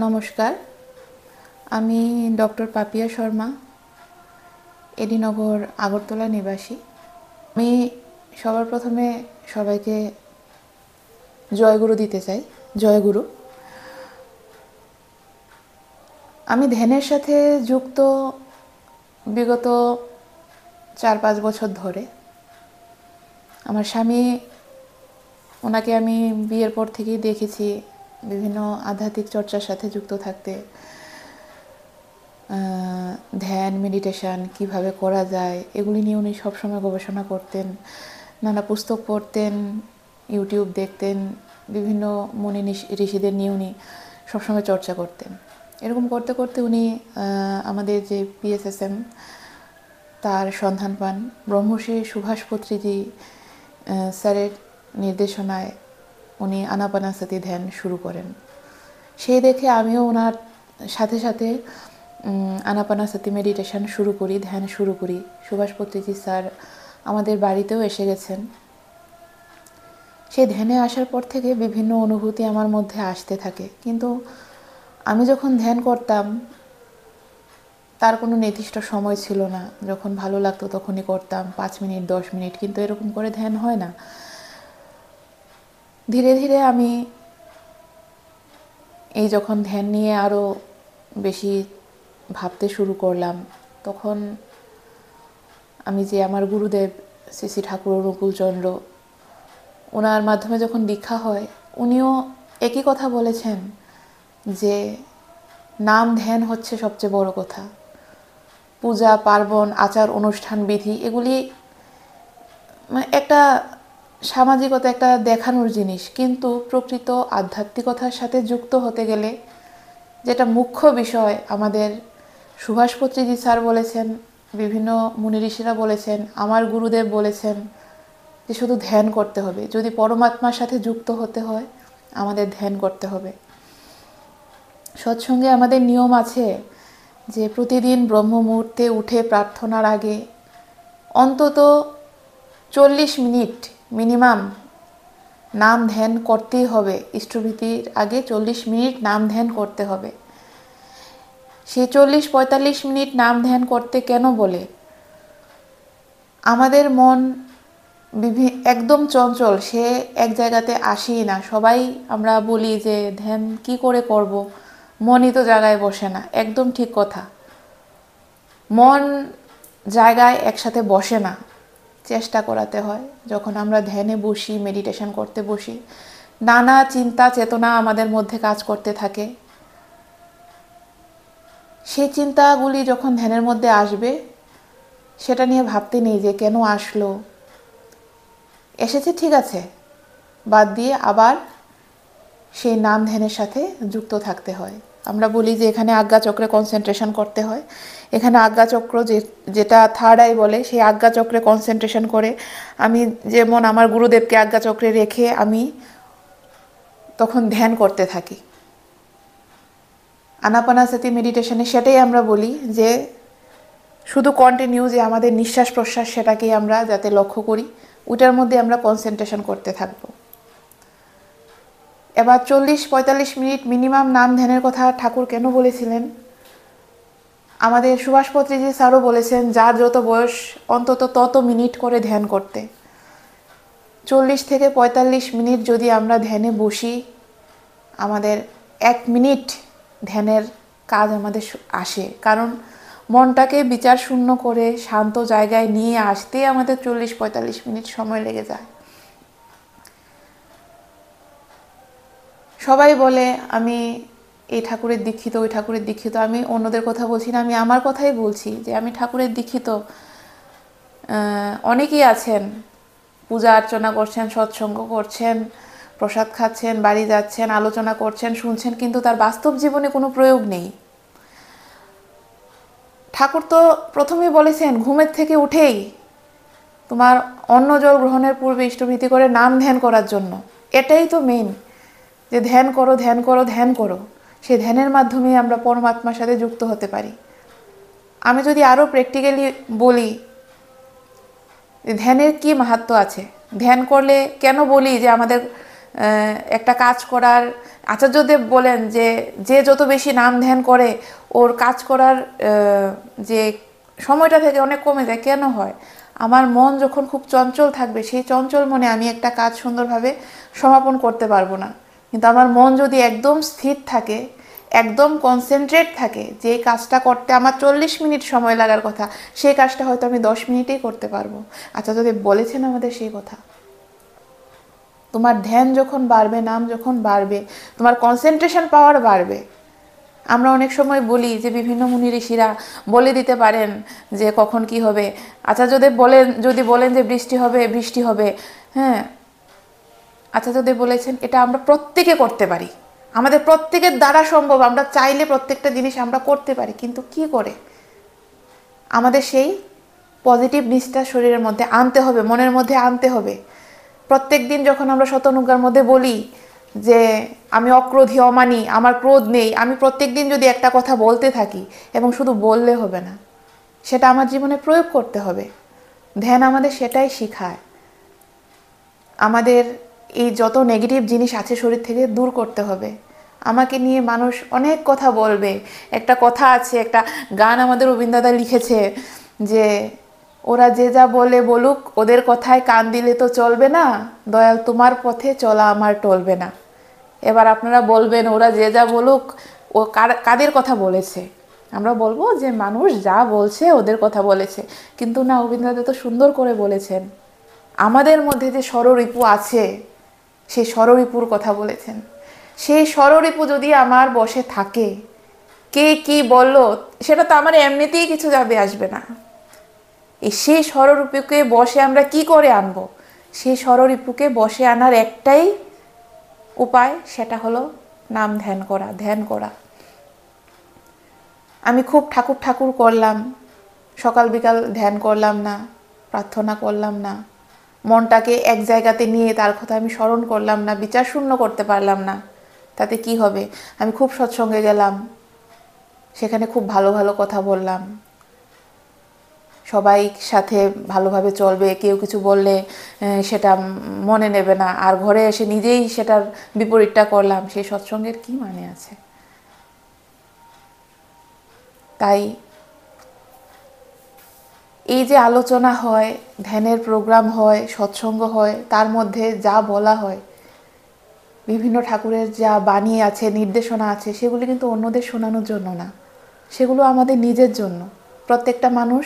নমস্কার, আমি ডক্টর পাপিয়া শর্মা, এডিনগর আগরতলা নিবাসী। আমি সবার প্রথমে সবাইকে জয়গুরু দিতে চাই। জয়গুরু। আমি ধ্যানের সাথে যুক্ত বিগত 4-5 বছর ধরে। আমার স্বামী, ওনাকে আমি বিয়ের পর থেকেই দেখেছি বিভিন্ন আধ্যাত্মিক চর্চার সাথে যুক্ত থাকতে। ধ্যান, মেডিটেশন কিভাবে করা যায় এগুলি নিয়ে উনি সবসময় গবেষণা করতেন, নানা পুস্তক পড়তেন, ইউটিউব দেখতেন, বিভিন্ন মুনি ঋষিদের নিয়ে উনি সবসময় চর্চা করতেন। এরকম করতে করতে উনি আমাদের যে PSSM তার সন্ধান পান। ব্রহ্মশ্রী সুভাষ পত্রীজি স্যারের নির্দেশনায় উনি আনাপানাসতি ধ্যান শুরু করেন। সেই দেখে আমিও ওনার সাথে সাথে আনাপানাসতি মেডিটেশন শুরু করি, ধ্যান শুরু করি। সুভাষ পত্রীজি স্যার আমাদের বাড়িতেও এসে গেছেন। সেই ধ্যানে আসার পর থেকে বিভিন্ন অনুভূতি আমার মধ্যে আসতে থাকে, কিন্তু আমি যখন ধ্যান করতাম তার কোনো নির্দিষ্ট সময় ছিল না। যখন ভালো লাগতো তখনই করতাম, 5 মিনিট 10 মিনিট, কিন্তু এরকম করে ধ্যান হয় না। ধীরে ধীরে আমি এই যখন ধ্যান নিয়ে আরও বেশি ভাবতে শুরু করলাম, তখন আমি যে আমার গুরুদেব শ্রী শ্রী ঠাকুর অনুকূলচন্দ্র, ওনার মাধ্যমে যখন দীক্ষা হয়, উনিও একই কথা বলেছেন যে নাম ধ্যান হচ্ছে সবচেয়ে বড় কথা। পূজা পার্বণ, আচার অনুষ্ঠান বিধি এগুলি মানে একটা সামাজিকতা, একটা দেখানোর জিনিস, কিন্তু প্রকৃত আধ্যাত্মিকতার সাথে যুক্ত হতে গেলে যেটা মুখ্য বিষয়, আমাদের সুভাষ পত্রীজি স্যার বলেছেন, বিভিন্ন মুনি ঋষিরা বলেছেন, আমার গুরুদেব বলেছেন যে শুধু ধ্যান করতে হবে। যদি পরমাত্মার সাথে যুক্ত হতে হয় আমাদের ধ্যান করতে হবে। সৎসঙ্গে আমাদের নিয়ম আছে যে প্রতিদিন ব্রহ্ম মুহূর্তে উঠে প্রার্থনার আগে অন্তত 40 মিনিট মিনিমাম নাম ধ্যান করতেই হবে। ইষ্টভৃতির আগে 40 মিনিট নাম ধ্যান করতে হবে। সেই 40-45 মিনিট নাম ধ্যান করতে কেন বলে? আমাদের মন একদম চঞ্চল, সে এক জায়গাতে আসেই না। সবাই আমরা বলি যে ধ্যান কি করে করব, মনই তো জায়গায় বসে না। একদম ঠিক কথা, মন জায়গায় একসাথে বসে না, চেষ্টা করাতে হয়। যখন আমরা ধ্যানে বসি, মেডিটেশন করতে বসি, নানা চিন্তা চেতনা আমাদের মধ্যে কাজ করতে থাকে। সেই চিন্তাগুলি যখন ধ্যানের মধ্যে আসবে, সেটা নিয়ে ভাবতে নেই যে কেন আসলো, এসেছে ঠিক আছে, বাদ দিয়ে আবার সেই নাম ধ্যানের সাথে যুক্ত থাকতে হয়। আমরা বলি যে এখানে আজ্ঞাচক্রে কনসেন্ট্রেশন করতে হয়। এখানে আজ্ঞাচক্র যেটা থার্ড আই বলে, সেই আজ্ঞাচক্রে কনসেন্ট্রেশন করে আমি যেমন আমার গুরুদেবকে আজ্ঞাচক্রে রেখে আমি তখন ধ্যান করতে থাকি। আনাপানাসতি মেডিটেশনে সেটাই আমরা বলি যে শুধু কন্টিনিউ যে আমাদের নিঃশ্বাস প্রশ্বাস সেটাকেই আমরা যাতে লক্ষ্য করি, ওইটার মধ্যে আমরা কনসেন্ট্রেশন করতে থাকবো। এবার 40-45 মিনিট মিনিমাম নাম ধ্যানের কথা ঠাকুর কেন বলেছিলেন? আমাদের সুভাষ পত্রীজি স্যারও বলেছেন যার যত বয়স অন্তত তত মিনিট করে ধ্যান করতে। 40-45 মিনিট যদি আমরা ধ্যানে বসি, আমাদের 1 মিনিট ধ্যানের কাজ আমাদের আসে। কারণ মনটাকে বিচার শূন্য করে শান্ত জায়গায় নিয়ে আসতে আমাদের 40-45 মিনিট সময় লেগে যায়। সবাই বলে আমি এই ঠাকুরের দীক্ষিত, ওই ঠাকুরের দীক্ষিত। আমি অন্যদের কথা বলছি না, আমি আমার কথাই বলছি যে আমি ঠাকুরের দীক্ষিত। অনেকেই আছেন পূজা অর্চনা করছেন, সৎসঙ্গ করছেন, প্রসাদ খাচ্ছেন, বাড়ি যাচ্ছেন, আলোচনা করছেন, শুনছেন, কিন্তু তার বাস্তব জীবনে কোনো প্রয়োগ নেই। ঠাকুর তো প্রথমেই বলেছেন ঘুমের থেকে উঠেই তোমার অন্ন জল গ্রহণের পূর্বে ইষ্টভীতি করে নাম ধ্যান করার জন্য। এটাই তো মেইন, যে ধ্যান করো, ধ্যান করো, ধ্যান করো। সেই ধ্যানের মাধ্যমে আমরা পরমাত্মার সাথে যুক্ত হতে পারি। আমি যদি আরও প্র্যাকটিক্যালি বলি, ধ্যানের কি মাহাত্ম্য আছে, ধ্যান করলে কেন বলি যে আমাদের একটা কাজ করার আচার্যদেব বলেন যে যে যত বেশি নাম ধ্যান করে ওর কাজ করার যে সময়টা থেকে অনেক কমে যায়। কেন হয়? আমার মন যখন খুব চঞ্চল থাকবে, সেই চঞ্চল মনে আমি একটা কাজ সুন্দরভাবে সমাপন করতে পারবো না। কিন্তু আমার মন যদি একদম স্থির থাকে, একদম কনসেন্ট্রেট থাকে, যে কাজটা করতে আমার 40 মিনিট সময় লাগার কথা, সেই কাজটা হয়তো আমি 10 মিনিটেই করতে পারবো। আচার্যদেব বলেছেন আমাদের সেই কথা। তোমার ধ্যান যখন বাড়বে, নাম যখন বাড়বে, তোমার কনসেন্ট্রেশন পাওয়ার বাড়বে। আমরা অনেক সময় বলি যে বিভিন্ন মুনি ঋষিরা বলে দিতে পারেন যে কখন কি হবে। আচার্যদেব বলেন, যদি বলেন যে বৃষ্টি হবে, বৃষ্টি হবে। হ্যাঁ, আচার্যদেব বলেছেন এটা আমরা প্রত্যেকে করতে পারি, আমাদের প্রত্যেকের দ্বারা সম্ভব। আমরা চাইলে প্রত্যেকটা জিনিস আমরা করতে পারি, কিন্তু কি করে? আমাদের সেই পজিটিভ নিচটা শরীরের মধ্যে আনতে হবে, মনের মধ্যে আনতে হবে। প্রত্যেক দিন যখন আমরা শতনুজ্ঞার মধ্যে বলি যে আমি অক্রোধী, অমানি, আমার ক্রোধ নেই, আমি প্রত্যেক দিন যদি একটা কথা বলতে থাকি, এবং শুধু বললে হবে না, সেটা আমার জীবনে প্রয়োগ করতে হবে। ধ্যান আমাদের সেটাই শিখায়। আমাদের এই যত নেগেটিভ জিনিস আছে শরীর থেকে দূর করতে হবে। আমাকে নিয়ে মানুষ অনেক কথা বলবে। একটা কথা আছে, একটা গান আমাদের রবীন্দ্রদা লিখেছে যে ওরা যে যা বলে বলুক, ওদের কথায় কান দিলে তো চলবে না, দয়াল তোমার পথে চলা আমার টলবে না। এবার আপনারা বলবেন ওরা যে যা বলুক, ও কাদের কথা বলেছে? আমরা বলবো যে মানুষ যা বলছে ওদের কথা বলেছে, কিন্তু না, রবীন্দ্রনাথ তো সুন্দর করে বলেছেন আমাদের মধ্যে যে ষড়রিপু আছে, সেই ষড়রিপুর কথা বলেছেন। সেই ষড়রিপু যদি আমার বশে থাকে, কে কি বললো সেটা তো আমার এমনিতেই কিছু যাবে আসবে না। সেই ষড়রিপুকে বশে আমরা কি করে আনবো? সেই ষড়রিপুকে বশে আনার একটাই উপায়, সেটা হলো নাম ধ্যান করা, ধ্যান করা। আমি খুব ঠাকুর ঠাকুর করলাম, সকাল বিকাল ধ্যান করলাম না, প্রার্থনা করলাম না, মনটাকে এক জায়গাতে নিয়ে তার কথা আমি স্মরণ করলাম না, বিচার শূন্য করতে পারলাম না, তাতে কি হবে? আমি খুব সৎসঙ্গে গেলাম, সেখানে খুব ভালো ভালো কথা বললাম, সবাই সাথে ভালোভাবে চলবে, কেউ কিছু বললে সেটা মনে নেবে না, আর ঘরে এসে নিজেই সেটার বিপরীতটা করলাম, সেই সৎসঙ্গের কি মানে আছে? তাই এই যে আলোচনা হয়, ধ্যানের প্রোগ্রাম হয়, সৎসঙ্গ হয়, তার মধ্যে যা বলা হয়, বিভিন্ন ঠাকুরের যা বাণী আছে, নির্দেশনা আছে, সেগুলি কিন্তু অন্যদের শোনানোর জন্য না, সেগুলো আমাদের নিজের জন্য। প্রত্যেকটা মানুষ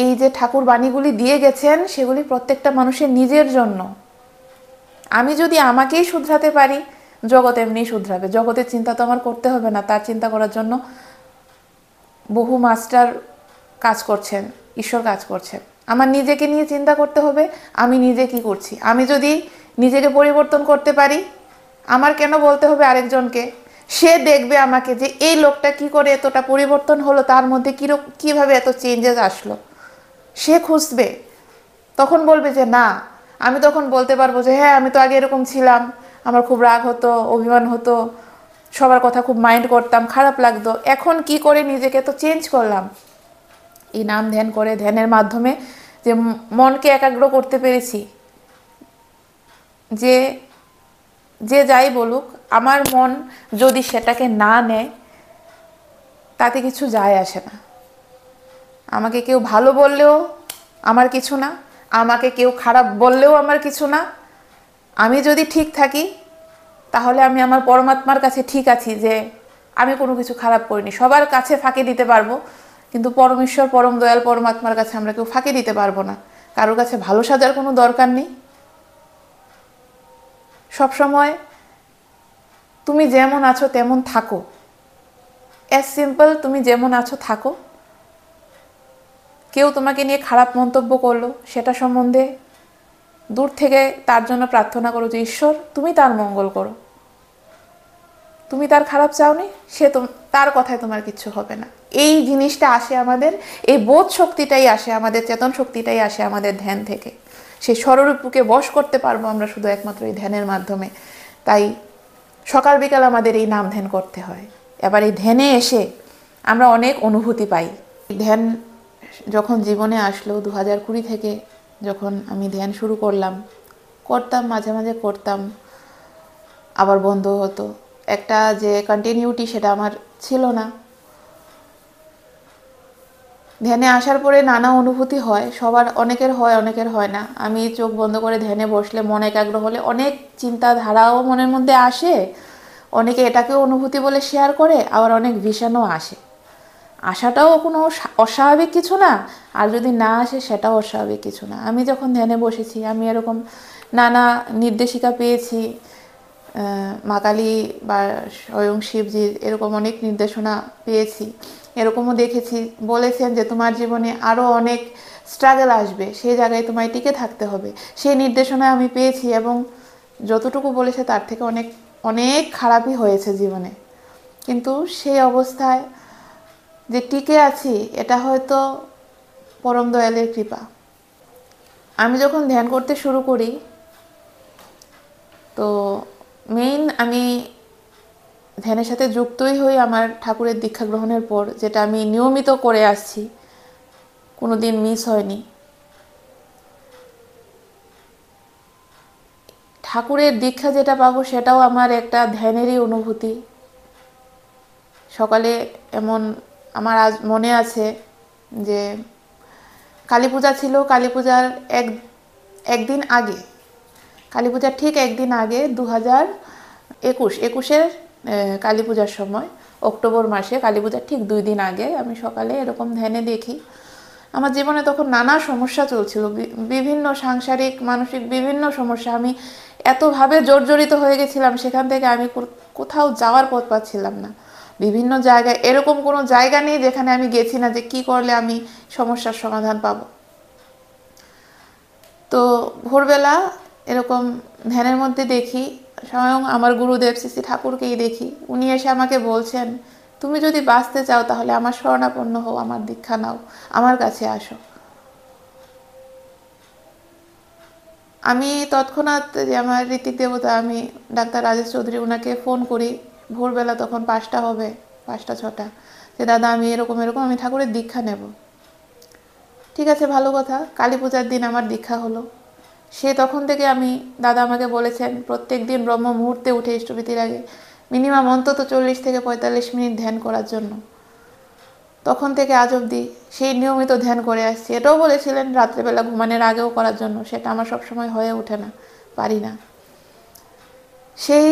এই যে ঠাকুর বাণীগুলি দিয়ে গেছেন, সেগুলি প্রত্যেকটা মানুষের নিজের জন্য। আমি যদি আমাকেই শুধরাতে পারি, জগৎ এমনি শুধরাবে। জগতের চিন্তা তো আমার করতে হবে না, তার চিন্তা করার জন্য বহু মাস্টার কাজ করছেন, ঈশ্বর কাজ করছেন। আমার নিজেকে নিয়ে চিন্তা করতে হবে, আমি নিজে কি করছি। আমি যদি নিজেকে পরিবর্তন করতে পারি, আমার কেন বলতে হবে আরেকজনকে? সে দেখবে আমাকে যে এই লোকটা কি করে এতটা পরিবর্তন হলো, তার মধ্যে কিভাবে এত চেঞ্জেস আসলো, সে খুঁজবে। তখন বলবে যে না, আমি তখন বলতে পারবো যে হ্যাঁ, আমি তো আগে এরকম ছিলাম, আমার খুব রাগ হতো, অভিমান হতো, সবার কথা খুব মাইন্ড করতাম, খারাপ লাগতো, এখন কি করে নিজেকে তো চেঞ্জ করলাম। এই নাম ধ্যান করে, ধ্যানের মাধ্যমে যে মনকে একাগ্র করতে পেরেছি, যে যে যাই বলুক, আমার মন যদি সেটাকে না নেয়, তাতে কিছু যায় আসে না। আমাকে কেউ ভালো বললেও আমার কিছু না, আমাকে কেউ খারাপ বললেও আমার কিছু না। আমি যদি ঠিক থাকি, তাহলে আমি আমার পরমাত্মার কাছে ঠিক আছি, যে আমি কোনো কিছু খারাপ করিনি। সবার কাছে ফাঁকি দিতে পারবো, কিন্তু পরমেশ্বর, পরম দয়াল পরমাত্মার কাছে আমরা কেউ ফাঁকি দিতে পারবো না। কারোর কাছে ভালো সাজার কোনো দরকার নেই। সবসময় তুমি যেমন আছো তেমন থাকো, অ্যাজ সিম্পল, তুমি যেমন আছো থাকো। কেউ তোমাকে নিয়ে খারাপ মন্তব্য করলো, সেটা সম্বন্ধে দূর থেকে তার জন্য প্রার্থনা করো যে ঈশ্বর তুমি তার মঙ্গল করো। তুমি তার খারাপ চাওনি, তার কথায় তোমার কিচ্ছু হবে না। এই জিনিসটা আসে আমাদের, এই বোধ শক্তিটাই আসে আমাদের, চেতন শক্তিটাই আসে আমাদের ধ্যান থেকে। সেই ষড়রিপুকে বশ করতে পারবো আমরা শুধু একমাত্র এই ধ্যানের মাধ্যমে। তাই সকাল বিকাল আমাদের এই নাম ধ্যান করতে হয়। এবার এই ধ্যানে এসে আমরা অনেক অনুভূতি পাই। ধ্যান যখন জীবনে আসলো 2020 থেকে, যখন আমি ধ্যান শুরু করলাম, মাঝে মাঝে করতাম, আবার বন্ধ হতো। একটা যে কন্টিনিউটি সেটা আমার ছিল না। ধ্যানে আসার পরে নানা অনুভূতি হয়, সবার অনেকের হয়, অনেকের হয় না। আমি চোখ বন্ধ করে ধ্যানে বসলে, মন একাগ্র হলে অনেক চিন্তাধারাও মনের মধ্যে আসে। অনেকে এটাকেও অনুভূতি বলে শেয়ার করে, আবার অনেক ভিশনও আসে। আসাটাও কোনো অস্বাভাবিক কিছু না, আর যদি না আসে সেটাও অস্বাভাবিক কিছু না। আমি যখন ধ্যানে বসেছি, আমি এরকম নানা নির্দেশিকা পেয়েছি, মা কালী বা স্বয়ং শিবজির এরকম অনেক নির্দেশনা পেয়েছি। এরকমও দেখেছি, বলেছেন যে তোমার জীবনে আরও অনেক স্ট্রাগল আসবে, সেই জায়গায় তোমায় টিকে থাকতে হবে। সেই নির্দেশনা আমি পেয়েছি, এবং যতটুকু বলেছে তার থেকে অনেক অনেক খারাপই হয়েছে জীবনে। কিন্তু সেই অবস্থায় যে টিকে আছি, এটা হয়তো পরম দয়ালের কৃপা। আমি যখন ধ্যান করতে শুরু করি, তো আমি ধ্যানের সাথে যুক্তই হই আমার ঠাকুরের দীক্ষা গ্রহণের পর, যেটা আমি নিয়মিত করে আসছি, কোনো দিন মিস হয়নি। ঠাকুরের দীক্ষা যেটা পাবো সেটাও আমার একটা ধ্যানেরই অনুভূতি। সকালে এমন আমার আজ মনে আছে যে কালী পূজা ছিল, কালী পূজার একদিন আগে, কালী পূজার ঠিক একদিন আগে 2021-এর কালী পূজার সময়, অক্টোবর মাসে কালী পূজার ঠিক 2 দিন আগে আমি সকালে এরকম ধ্যানে দেখি আমার জীবনে তখন নানা সমস্যা চলছিল, বিভিন্ন সাংসারিক মানসিক বিভিন্ন সমস্যা। আমি এতভাবে জর্জরিত হয়ে গেছিলাম, সেখান থেকে আমি কোথাও যাওয়ার পথ পাচ্ছিলাম না। বিভিন্ন জায়গায়, এরকম কোনো জায়গা নেই যেখানে আমি গেছি না যে কি করলে আমি সমস্যার সমাধান পাবো। তো ভোরবেলা এরকম ধ্যানের মধ্যে দেখি স্বয়ং আমার গুরুদেব শ্রী ঠাকুরকেই দেখি। উনি এসে আমাকে বলছেন, তুমি যদি বাঁচতে চাও তাহলে আমার শরণাপন্ন হও, আমার দীক্ষা নাও, আমার কাছে আসো। আমি তৎক্ষণাৎ, যে আমার ঋত্বিক দেবতা, আমি ডাক্তার রাজেশ চৌধুরী, ওনাকে ফোন করি ভোরবেলা, তখন 5টা হবে, 5টা-6টা, যে দাদা আমি এরকম এরকম আমি ঠাকুরের দীক্ষা নেব। ঠিক আছে, ভালো কথা। কালী পূজার দিন আমার দীক্ষা হলো। তখন থেকে দাদা আমাকে বলেছেন প্রত্যেক দিন ব্রহ্ম মুহূর্তে উঠে ইষ্টভীতির আগে মিনিমাম অন্তত 40 থেকে 45 মিনিট ধ্যান করার জন্য। তখন থেকে আজ অবধি সেই নিয়মিত ধ্যান করে আসছি। এটাও বলেছিলেন রাত্রেবেলা ঘুমানোর আগেও করার জন্য, সেটা আমার সবসময় হয়ে ওঠে না, পারি না। সেই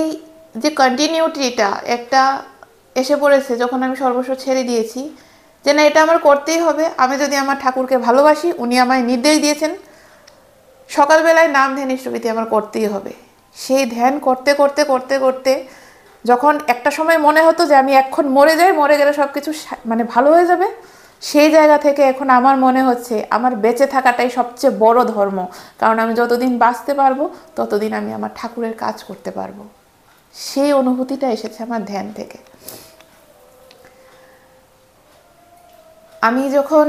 যে কন্টিনিউটিটা একটা এসে পড়েছে যখন আমি সর্বস্ব ছেড়ে দিয়েছি, যে না এটা আমার করতেই হবে। আমি যদি আমার ঠাকুরকে ভালোবাসি, উনি আমায় নির্দেশ দিয়েছেন সকালবেলায় নাম ধ্যান ইষ্টভীতি আমার করতেই হবে। সেই ধ্যান করতে করতে করতে করতে যখন একটা সময় মনে হতো যে আমি এখন মরে যাই, মরে গেলে সব কিছু মানে ভালো হয়ে যাবে, সেই জায়গা থেকে এখন আমার মনে হচ্ছে আমার বেঁচে থাকাটাই সবচেয়ে বড় ধর্ম। কারণ আমি যতদিন বাঁচতে পারবো ততদিন আমি আমার ঠাকুরের কাজ করতে পারবো। সেই অনুভূতিটা এসেছে আমার ধ্যান থেকে। আমি যখন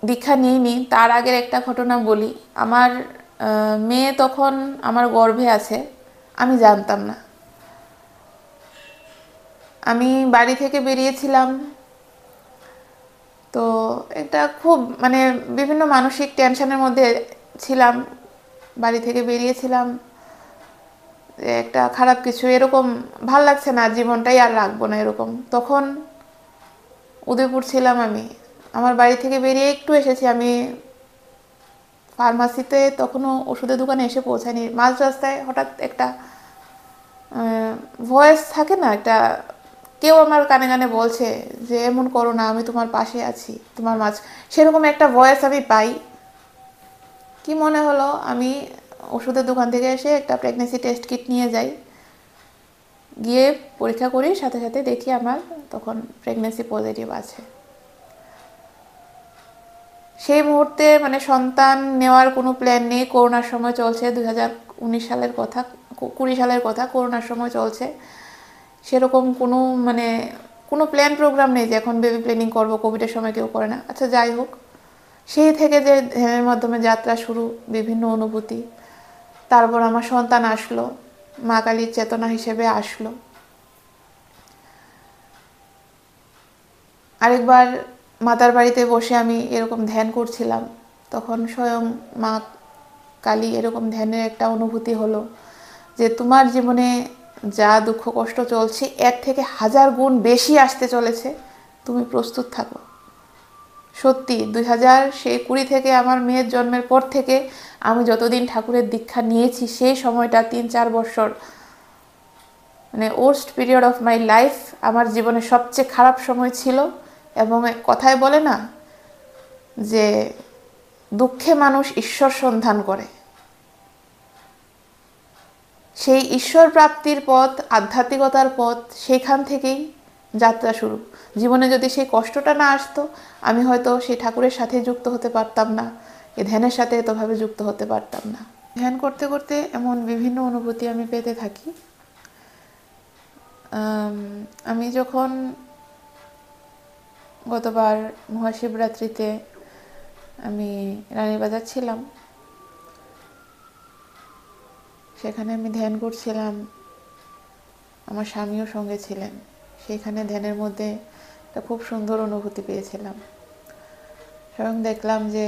দীক্ষা নিইনি, তার আগের একটা ঘটনা বলি। আমার মেয়ে তখন আমার গর্ভে আছে, আমি জানতাম না। আমি বাড়ি থেকে বেরিয়েছিলাম, তো একটা খুব মানে বিভিন্ন মানসিক টেনশনের মধ্যে ছিলাম। বাড়ি থেকে বেরিয়েছিলাম, একটা খারাপ কিছু, এরকম ভাল লাগছে না, জীবনটাই আর রাখবো না এরকম। তখন উদয়পুর ছিলাম আমি, আমার বাড়ি থেকে বেরিয়ে একটু এসেছি আমি ফার্মাসিতে, তখনও ওষুধের দোকানে এসে পৌঁছায়নি। মাঝ রাস্তায় হঠাৎ একটা ভয়েস থাকে না, একটা কেউ আমার কানে কানে বলছে যে এমন করো না, আমি তোমার পাশে আছি, তোমার মাঝ, সেরকম একটা ভয়েস আমি পাই। কি মনে হলো, আমি ওষুধের দোকান থেকে এসে একটা প্রেগনেন্সি টেস্ট কিট নিয়ে যাই, গিয়ে পরীক্ষা করি, সাথে সাথে দেখি আমার তখন প্রেগনেন্সি পজিটিভ আছে। সেই মুহূর্তে মানে সন্তান নেওয়ার কোনো প্ল্যান নেই। করোনার সময় চলছে, 2019 সালের কথা, 20 সালের কথা, করোনার সময় চলছে। সেরকম কোনো মানে কোনো প্ল্যান প্রোগ্রাম নেই যে এখন বেবি প্ল্যানিং করবো, কোভিডের সময় কেউ করে না। আচ্ছা যাই হোক, সেই থেকে যে ধ্যানের মাধ্যমে যাত্রা শুরু, বিভিন্ন অনুভূতি। তারপর আমার সন্তান আসলো, মা কালীর চেতনা হিসেবে আসলো। আরেকবার মাতার বাড়িতে বসে আমি এরকম ধ্যান করছিলাম, তখন স্বয়ং মা কালই এরকম ধ্যানের একটা অনুভূতি হলো যে তোমার জীবনে যা দুঃখ কষ্ট চলছে এর থেকে 1000 গুণ বেশি আসতে চলেছে, তুমি প্রস্তুত থাকো। সত্যি 2020 থেকে আমার মেয়ের জন্মের পর থেকে আমি যতদিন ঠাকুরের দীক্ষা নিয়েছি সেই সময়টা 3-4 বছর মানে worst period of my life, আমার জীবনে সবচেয়ে খারাপ সময় ছিল। এবং কথায় বলে না যে দুঃখে মানুষ ঈশ্বর সন্ধান করে, সেই ঈশ্বর প্রাপ্তির পথ, আধ্যাত্মিকতার পথ, সেইখান থেকেই যাত্রা শুরু। জীবনে যদি সেই কষ্টটা না আসতো, আমি হয়তো সেই ঠাকুরের সাথে যুক্ত হতে পারতাম না, এই ধ্যানের সাথে এতভাবে যুক্ত হতে পারতাম না। ধ্যান করতে করতে এমন বিভিন্ন অনুভূতি আমি পেতে থাকি। আমি যখন গতবার মহাশিবরাত্রিতে আমি রানীবাজার ছিলাম, সেখানে আমি ধ্যান করছিলাম, আমার স্বামীও সঙ্গে ছিলেন। সেখানে ধ্যানের মধ্যে একটা খুব সুন্দর অনুভূতি পেয়েছিলাম। স্বয়ং দেখলাম যে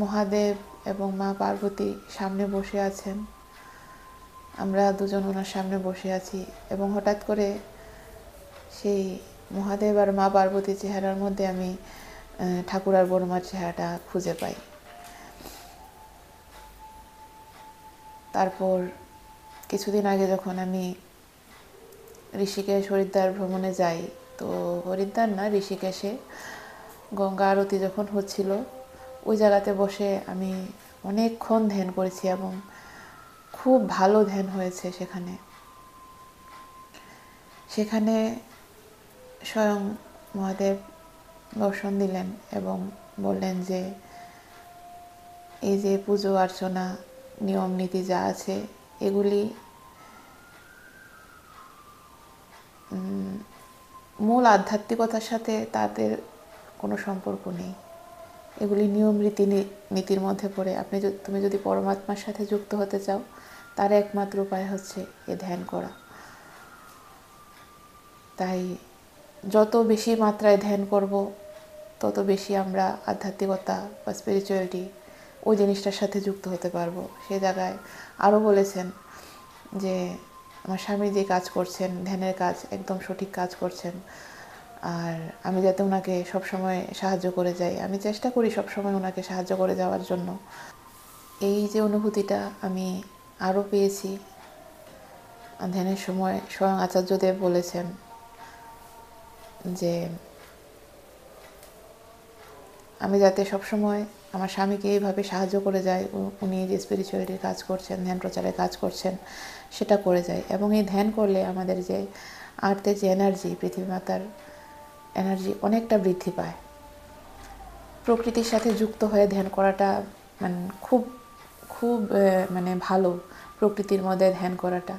মহাদেব এবং মা পার্বতী সামনে বসে আছেন, আমরা দুজন ওনার সামনে বসে আছি, এবং হঠাৎ করে সেই মহাদেব আর মা পার্বতীর চেহারার মধ্যে আমি ঠাকুর আর বড়মার চেহারাটা খুঁজে পাই। তারপর কিছুদিন আগে যখন আমি ঋষিকেশ হরিদ্বার ভ্রমণে যাই, তো হরিদ্বার না, ঋষিকেশে গঙ্গা আরতি যখন হচ্ছিল, ওই জায়গাতে বসে আমি অনেকক্ষণ ধ্যান করেছি এবং খুব ভালো ধ্যান হয়েছে সেখানে। সেখানে স্বয়ং মহাদেব দর্শন দিলেন এবং বললেন যে এই যে পুজো অর্চনা নিয়ম নীতি যা আছে, এগুলি মূল আধ্যাত্মিকতার সাথে তাদের কোনো সম্পর্ক নেই। এগুলি নিয়ম রীতি নীতির মধ্যে পড়ে। তুমি যদি পরমাত্মার সাথে যুক্ত হতে চাও, তার একমাত্র উপায় হচ্ছে এ ধ্যান করা। তাই যত বেশি মাত্রায় ধ্যান করব, তত বেশি আমরা আধ্যাত্মিকতা বা স্পিরিচুয়ালিটি ওই জিনিসটার সাথে যুক্ত হতে পারবো। সে জায়গায় আরও বলেছেন যে আমার স্বামী যে কাজ করছেন, ধ্যানের কাজ, একদম সঠিক কাজ করছেন। আর আমি যাতে ওনাকে সবসময় সাহায্য করে যাই, আমি চেষ্টা করি সবসময় ওনাকে সাহায্য করে যাওয়ার জন্য। এই যে অনুভূতিটা আমি আরও পেয়েছি ধ্যানের সময়, স্বয়ং আচার্যদেব বলেছেন যে আমি যাতে সবসময় আমার স্বামীকে এইভাবে সাহায্য করে যাই, উনি যে স্পিরিচুয়ালিটির কাজ করছেন, ধ্যান প্রচারের কাজ করছেন, সেটা করে যায়। এবং এই ধ্যান করলে আমাদের যে আর্থের যে এনার্জি, পৃথিবী মাতার এনার্জি অনেকটা বৃদ্ধি পায়। প্রকৃতির সাথে যুক্ত হয়ে ধ্যান করাটা মানে খুব খুব মানে ভালো। প্রকৃতির মধ্যে ধ্যান করাটা,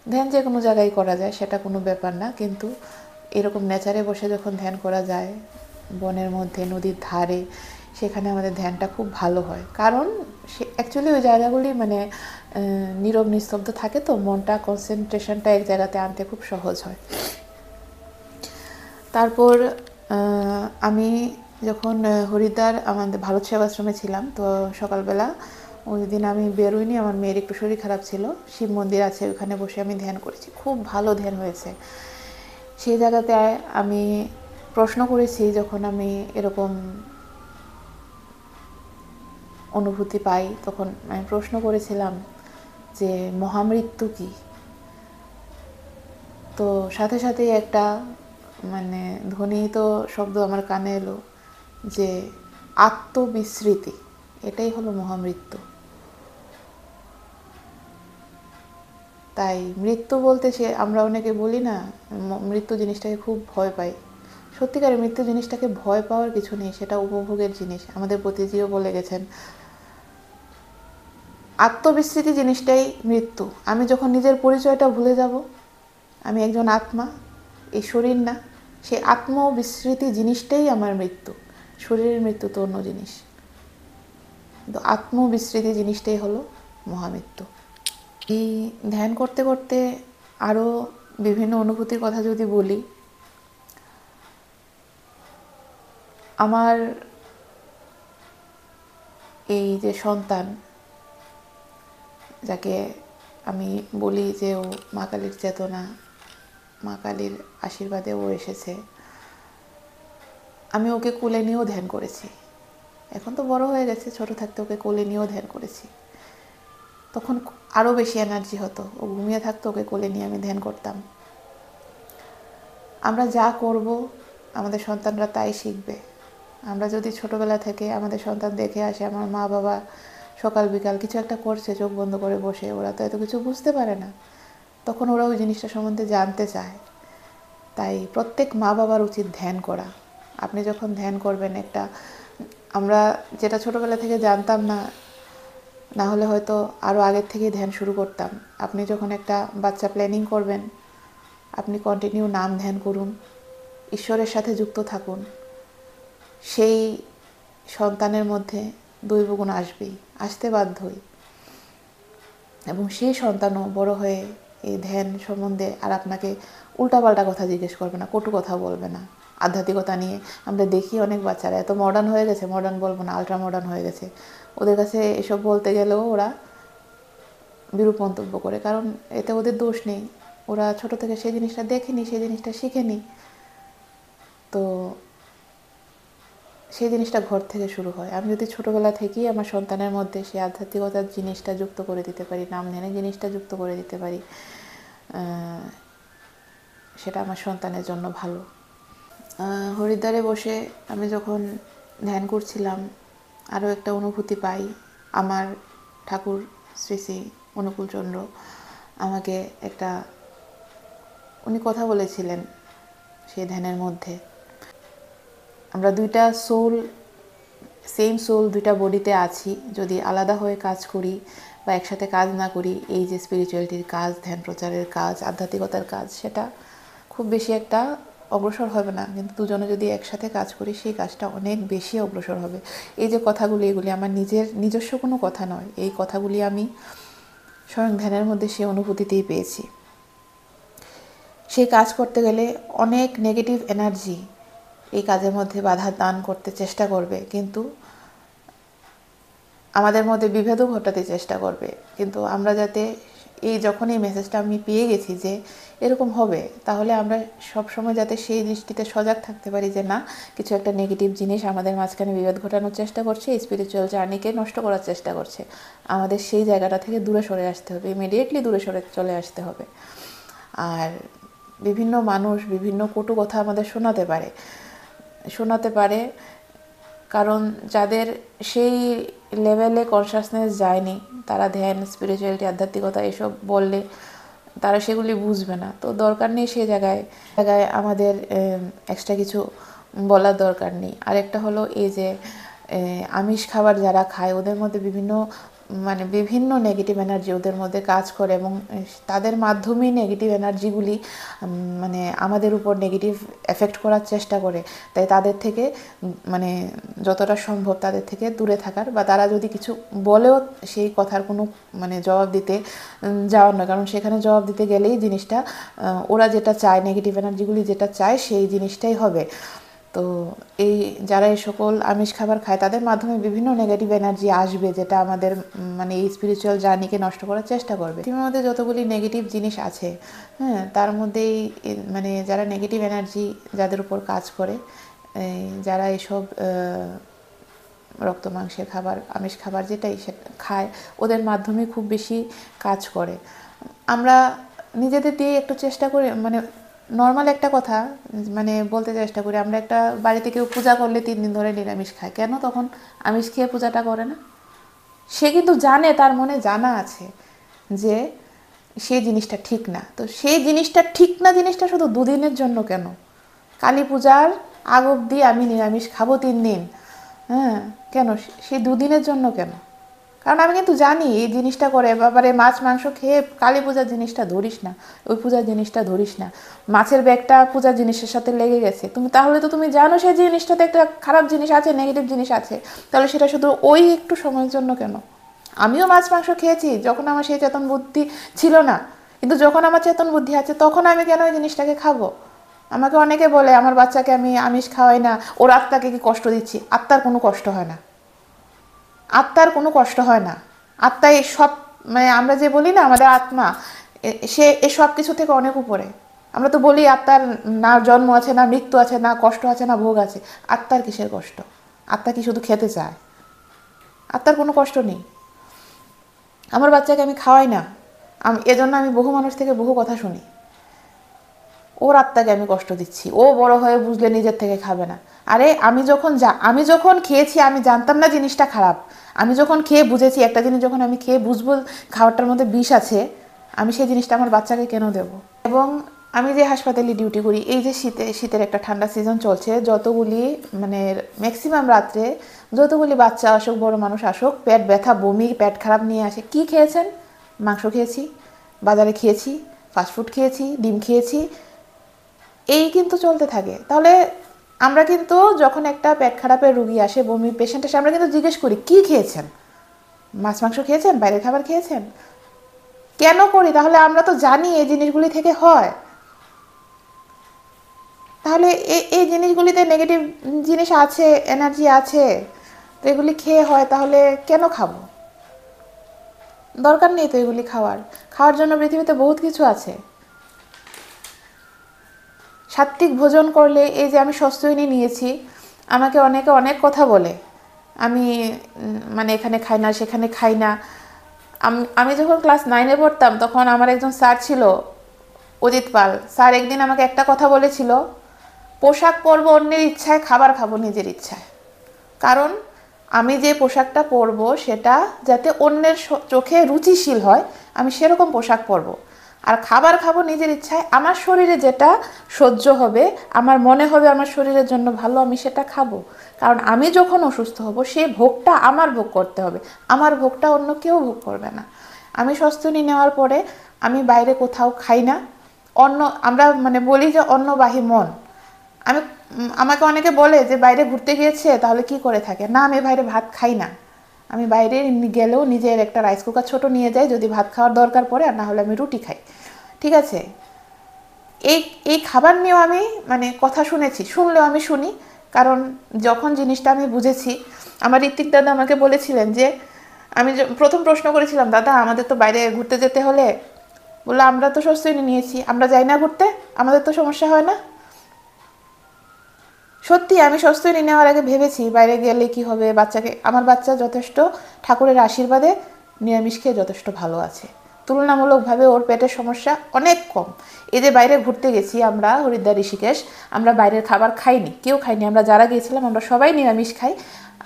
ধ্যান যে কোনো জায়গায় করা যায়, সেটা কোনো ব্যাপার না, কিন্তু এরকম নেচারে বসে যখন ধ্যান করা যায়, বনের মধ্যে, নদীর ধারে, সেখানে আমাদের ধ্যানটা খুব ভালো হয়। কারণ সে অ্যাকচুয়ালি ওই জায়গাগুলি মানে নীরব নিস্তব্ধ থাকে, তো মনটা, কনসেন্ট্রেশনটা এক জায়গাতে আনতে খুব সহজ হয়। তারপর আমি যখন হরিদ্বার আমাদের ভারত সেবাশ্রমে ছিলাম, তো সকালবেলা ওই দিন আমি বেরোইনি, আমার মেয়ের একটু শরীর খারাপ ছিল। শিব মন্দির আছে, ওখানে বসে আমি ধ্যান করেছি, খুব ভালো ধ্যান হয়েছে। সেই জায়গাতে আমি প্রশ্ন করেছি, যখন আমি এরকম অনুভূতি পাই, তখন আমি প্রশ্ন করেছিলাম যে মহামৃত্যু কি? তো সাথে সাথেই একটা মানে ধ্বনিত শব্দ আমার কানে এলো যে আত্মবিস্মৃতি, এটাই হলো মহামৃত্যু। তাই মৃত্যু বলতে আমরা অনেকে বলি না, মৃত্যু জিনিসটাকে খুব ভয় পাই। সত্যিকারের মৃত্যু জিনিসটাকে ভয় পাওয়ার কিছু নেই, সেটা উপভোগের জিনিস। আমাদের পতিজিও বলে গেছেন আত্মবিস্মৃতি জিনিসটাই মৃত্যু। আমি যখন নিজের পরিচয়টা ভুলে যাব, আমি একজন আত্মা, এই শরীর না, সেই আত্মবিস্মৃতি জিনিসটাই আমার মৃত্যু। শরীরের মৃত্যু তো অন্য জিনিস, কিন্তু আত্মবিস্মৃতি জিনিসটাই হলো মহামৃত্যু। এই ধ্যান করতে করতে আরও বিভিন্ন অনুভূতির কথা যদি বলি, আমার এই যে সন্তান, যাকে আমি বলি যে ও মা কালীর চেতনা, মা কালীর আশীর্বাদে ও এসেছে, আমি ওকে কোলে নিয়েও ধ্যান করেছি। এখন তো বড় হয়ে গেছে, ছোট থাকতে ওকে কোলে নিয়েও ধ্যান করেছি। তখন আরও বেশি এনার্জি হতো, ও ঘুমিয়ে থাকতো, ওকে কোলে নিয়ে আমি ধ্যান করতাম। আমরা যা করব আমাদের সন্তানরা তাই শিখবে। আমরা যদি ছোটবেলা থেকে আমাদের সন্তান দেখে আসে আমার মা বাবা সকাল বিকাল কিছু একটা করছে চোখ বন্ধ করে বসে, ওরা তো এত কিছু বুঝতে পারে না, তখন ওরা ওই জিনিসটা সম্বন্ধে জানতে চায়। তাই প্রত্যেক মা বাবার উচিত ধ্যান করা। আপনি যখন ধ্যান করবেন, একটা আমরা যেটা ছোটবেলা থেকে জানতাম না, না হলে হয়তো আরও আগের থেকেই ধ্যান শুরু করতাম। আপনি যখন একটা বাচ্চা প্ল্যানিং করবেন, আপনি কন্টিনিউ নাম ধ্যান করুন, ঈশ্বরের সাথে যুক্ত থাকুন, সেই সন্তানের মধ্যে দৈব গুণ আসবেই, আসতে বাধ্যই। এবং সেই সন্তানও বড় হয়ে এই ধ্যান সম্বন্ধে আর আপনাকে উল্টাপাল্টা কথা জিজ্ঞেস করবে না, কটু কথা বলবে না। আধ্যাত্মিকতা নিয়ে আমরা দেখি অনেক বাচ্চারা এত মডার্ন হয়ে গেছে, মডার্ন বলবো না, আলট্রা মডার্ন হয়ে গেছে, ওদের কাছে এসব বলতে গেলেও ওরা বিরূপ মন্তব্য করে, কারণ এতে ওদের দোষ নেই, ওরা ছোট থেকে সেই জিনিসটা দেখেনি, সেই জিনিসটা শিখেনি। তো সেই জিনিসটা ঘর থেকে শুরু হয়। আমি যদি ছোটোবেলা থেকেই আমার সন্তানের মধ্যে সেই আধ্যাত্মিকতার জিনিসটা যুক্ত করে দিতে পারি, নাম ধ্যানের জিনিসটা যুক্ত করে দিতে পারি, সেটা আমার সন্তানের জন্য ভালো। হরিদ্বারে বসে আমি যখন ধ্যান করছিলাম, আরও একটা অনুভূতি পাই। আমার ঠাকুর শ্রী শ্রী অনুকূলচন্দ্র আমাকে উনি কথা বলেছিলেন সেই ধ্যানের মধ্যে। আমরা দুইটা সোল, সেম সোল দুইটা বডিতে আছি, যদি আলাদা হয়ে কাজ করি বা একসাথে কাজ না করি, এই যে স্পিরিচুয়ালিটির কাজ, ধ্যান প্রচারের কাজ, আধ্যাত্মিকতার কাজ, সেটা খুব বেশি একটা অগ্রসর হবে না। কিন্তু দুজনে যদি একসাথে কাজ করি, সেই কাজটা অনেক বেশি অগ্রসর হবে। এই যে কথাগুলি, এগুলি আমার নিজস্ব কোনো কথা নয়, এই কথাগুলি আমি স্বয়ং ধ্যানের মধ্যে সেই অনুভূতিতেই পেয়েছি। সেই কাজ করতে গেলে অনেক নেগেটিভ এনার্জি এই কাজের মধ্যে বাধা দান করতে চেষ্টা করবে, কিন্তু আমাদের মধ্যে বিভেদও ঘটাতে চেষ্টা করবে। কিন্তু আমরা যাতে যখন এই মেসেজটা আমি পেয়ে গেছি যে এরকম হবে, তাহলে আমরা সবসময় যাতে সেই দৃষ্টিতে সজাগ থাকতে পারি যে না, কিছু একটা নেগেটিভ জিনিস আমাদের মাঝখানে বিভেদ ঘটানোর চেষ্টা করছে, স্পিরিচুয়াল জার্নিকে নষ্ট করার চেষ্টা করছে। আমাদের সেই জায়গাটা থেকে দূরে সরে আসতে হবে, ইমিডিয়েটলি দূরে সরে চলে আসতে হবে। আর বিভিন্ন মানুষ বিভিন্ন কটু কথা আমাদের শোনাতে পারে, কারণ যাদের সেই লেভেলে কনসাসনেস যায়নি, তারা ধ্যান, স্পিরিচুয়ালিটি, আধ্যাত্মিকতা এসব বললে তারা সেগুলি বুঝবে না। তো দরকার নেই সেই জায়গায় আমাদের এক্সট্রা কিছু বলার দরকার নেই। আরেকটা হলো এই যে আমিষ খাবার যারা খায়, ওদের মধ্যে বিভিন্ন নেগেটিভ এনার্জি ওদের মধ্যে কাজ করে, এবং তাদের মাধ্যমেই নেগেটিভ এনার্জিগুলি আমাদের উপর নেগেটিভ এফেক্ট করার চেষ্টা করে। তাই তাদের থেকে যতটা সম্ভব তাদের থেকে দূরে থাকার, বা তারা যদি কিছু বলেও সেই কথার কোনো জবাব দিতে যাওয়ার নয়, কারণ সেখানে জবাব দিতে গেলেই জিনিসটা ওরা যেটা চায়, নেগেটিভ এনার্জিগুলি যেটা চায় সেই জিনিসটাই হবে। তো যারা এই সকল আমিষ খাবার খায়, তাদের মাধ্যমে বিভিন্ন নেগেটিভ এনার্জি আসবে, যেটা আমাদের এই স্পিরিচুয়াল জার্নিকে নষ্ট করার চেষ্টা করবে। পৃথিবীর মধ্যে যতগুলি নেগেটিভ জিনিস আছে, হ্যাঁ, তার মধ্যেই যারা নেগেটিভ এনার্জি যাদের উপর কাজ করে, যারা এসব রক্ত মাংসের খাবার, আমিষ খাবার যেটাই সে খায়, ওদের মাধ্যমে খুব বেশি কাজ করে। আমরা নিজেদের দিয়ে একটু চেষ্টা করি, নর্মাল একটা কথা বলতে চেষ্টা করি, আমরা একটা বাড়িতে কেউ পূজা করলে 3 দিন ধরে নিরামিষ খায়, কেন তখন আমিষ খেয়ে পূজাটা করে না? সে কিন্তু জানে, তার মনে জানা আছে যে সেই জিনিসটা ঠিক না। তো সেই জিনিসটা ঠিক না জিনিসটা শুধু 2 দিনের জন্য কেন? কালী পূজার আগ অবধি আমি নিরামিষ খাবো 3 দিন, হ্যাঁ, কেন সেই 2 দিনের জন্য কেন? কারণ আমি কিন্তু জানি এই জিনিসটা করে, বাবারে মাছ মাংস খেয়ে কালী পূজার জিনিসটা ধরিস না, ওই পূজার জিনিসটা ধরিস না। মাছের ব্যাগটা পূজার জিনিসের সাথে লেগে গেছে, তাহলে তো তুমি জানো সেই জিনিসটাতে একটা খারাপ জিনিস আছে, নেগেটিভ জিনিস আছে, তাহলে সেটা শুধু ওই একটু সময়ের জন্য কেন? আমিও মাছ মাংস খেয়েছি যখন আমার সেই চেতন বুদ্ধি ছিল না, কিন্তু যখন আমার চেতন বুদ্ধি আছে তখন আমি কেন ওই জিনিসটাকে খাবো? আমাকে অনেকে বলে আমার বাচ্চাকে আমি আমিষ খাওয়াই না, ওর আত্মাকে কি কষ্ট দিচ্ছি। আত্মার কোনো কষ্ট হয় না, আত্মার কোনো কষ্ট হয় না। আত্মাই সব, মানে আমরা যে বলি না আমাদের আত্মা, সে এই সব কিছু থেকে অনেক উপরে। আমরা তো বলি আত্মার না জন্ম আছে, না মৃত্যু আছে, না কষ্ট আছে, না ভোগ আছে। আত্মার কিসের কষ্ট? আত্মা কি শুধু খেতে চায়? আত্মার কোনো কষ্ট নেই। আমার বাচ্চাকে আমি খাওয়াই না, এজন্য আমি বহু মানুষ থেকে বহু কথা শুনি, ওর আত্মাকে আমি কষ্ট দিচ্ছি, ও বড় হয়ে বুঝলে নিজের থেকে খাবে না। আরে আমি যখন খেয়েছি আমি জানতাম না জিনিসটা খারাপ। আমি যখন খেয়ে বুঝেছি, একটা জিনিস যখন আমি খেয়ে বুঝবো খাবারটার মধ্যে বিষ আছে, আমি সেই জিনিসটা আমার বাচ্চাকে কেন দেবো? এবং আমি যে হাসপাতালে ডিউটি করি, এই যে শীতের একটা ঠান্ডা সিজন চলছে, যতগুলি মানে ম্যাক্সিমাম রাত্রে যতগুলি বাচ্চা আসুক, বড় মানুষ আসুক, পেট ব্যথা, বমি, পেট খারাপ নিয়ে আসে। কি খেয়েছেন? মাংস খেয়েছি, বাজারে খেয়েছি, ফাস্টফুড খেয়েছি, ডিম খেয়েছি, এই কিন্তু চলতে থাকে। তাহলে আমরা কিন্তু যখন একটা পেট খারাপের রুগী আসে, বমি পেশেন্ট আসে, আমরা কিন্তু জিজ্ঞেস করি কি খেয়েছেন? মাছ মাংস খেয়েছেন? বাইরের খাবার খেয়েছেন? কেন করি? তাহলে আমরা তো জানি এই জিনিসগুলি থেকে হয়। তাহলে এই জিনিসগুলিতে নেগেটিভ জিনিস আছে, এনার্জি আছে, তো এগুলি খেয়ে হয়, তাহলে কেন খাবো? দরকার নেই তো এগুলি খাওয়ার জন্য পৃথিবীতে বহুত কিছু আছে। সাত্ত্বিক ভোজন করলে, এই যে আমি স্বস্তিনী নিয়েছি, আমাকে অনেকে অনেক কথা বলে, আমি মানে এখানে খাই না, সেখানে খাই না। আমি যখন ক্লাস 9-এ পড়তাম, তখন আমার একজন স্যার ছিল, অজিত পাল স্যার, একদিন আমাকে একটা কথা বলেছিল, পোশাক পরবো অন্যের ইচ্ছায়, খাবার খাবো নিজের ইচ্ছায়। কারণ আমি যে পোশাকটা পরবো সেটা যাতে অন্যের চোখে রুচিশীল হয়, আমি সেরকম পোশাক পরবো। আর খাবার খাবো নিজের ইচ্ছায়, আমার শরীরে যেটা সহ্য হবে, আমার মনে হবে আমার শরীরের জন্য ভালো, আমি সেটা খাবো। কারণ আমি যখন অসুস্থ হব, সেই ভোগটা আমার ভোগ করতে হবে, আমার ভোগটা অন্য কেউ ভোগ করবে না। আমি স্বস্তিনী নেওয়ার পরে আমি বাইরে কোথাও খাই না। আমরা মানে বলি যে অন্নবাহী মন। আমাকে অনেকে বলে যে বাইরে ঘুরতে গিয়েছে তাহলে কি করে থাকে। না, আমি বাইরে ভাত খাই না। আমি বাইরে গেলেও নিজের একটা রাইস কুকার ছোট নিয়ে যাই, যদি ভাত খাওয়ার দরকার পড়ে, আর না হলে আমি রুটি খাই। ঠিক আছে, এই এই খাবার নিয়েও আমি মানে কথা শুনলেও আমি শুনি। কারণ যখন জিনিসটা আমি বুঝেছি, আমার ঋত্বিক দাদা আমাকে বলেছিলেন যে, আমি প্রথম প্রশ্ন করেছিলাম, দাদা আমাদের তো বাইরে ঘুরতে যেতে হলে, বললো আমরা তো স্বস্তিনী নিয়েছি, আমরা যাই না ঘুরতে, আমাদের তো সমস্যা হয় না। সত্যি আমি স্বস্তিনী নেওয়ার আগে ভেবেছি বাইরে গেলে কি হবে, আমার বাচ্চা যথেষ্ট ঠাকুরের আশীর্বাদে নিরামিষ খেয়ে যথেষ্ট ভালো আছে। তুলনামূলকভাবে ওর পেটের সমস্যা অনেক কম। এই যে বাইরে ঘুরতে গেছি আমরা, হরিদ্বার, ঋষিকেশ, আমরা বাইরের খাবার খাইনি, কেউ খাইনি। আমরা যারা গিয়েছিলাম আমরা সবাই নিরামিষ খাই,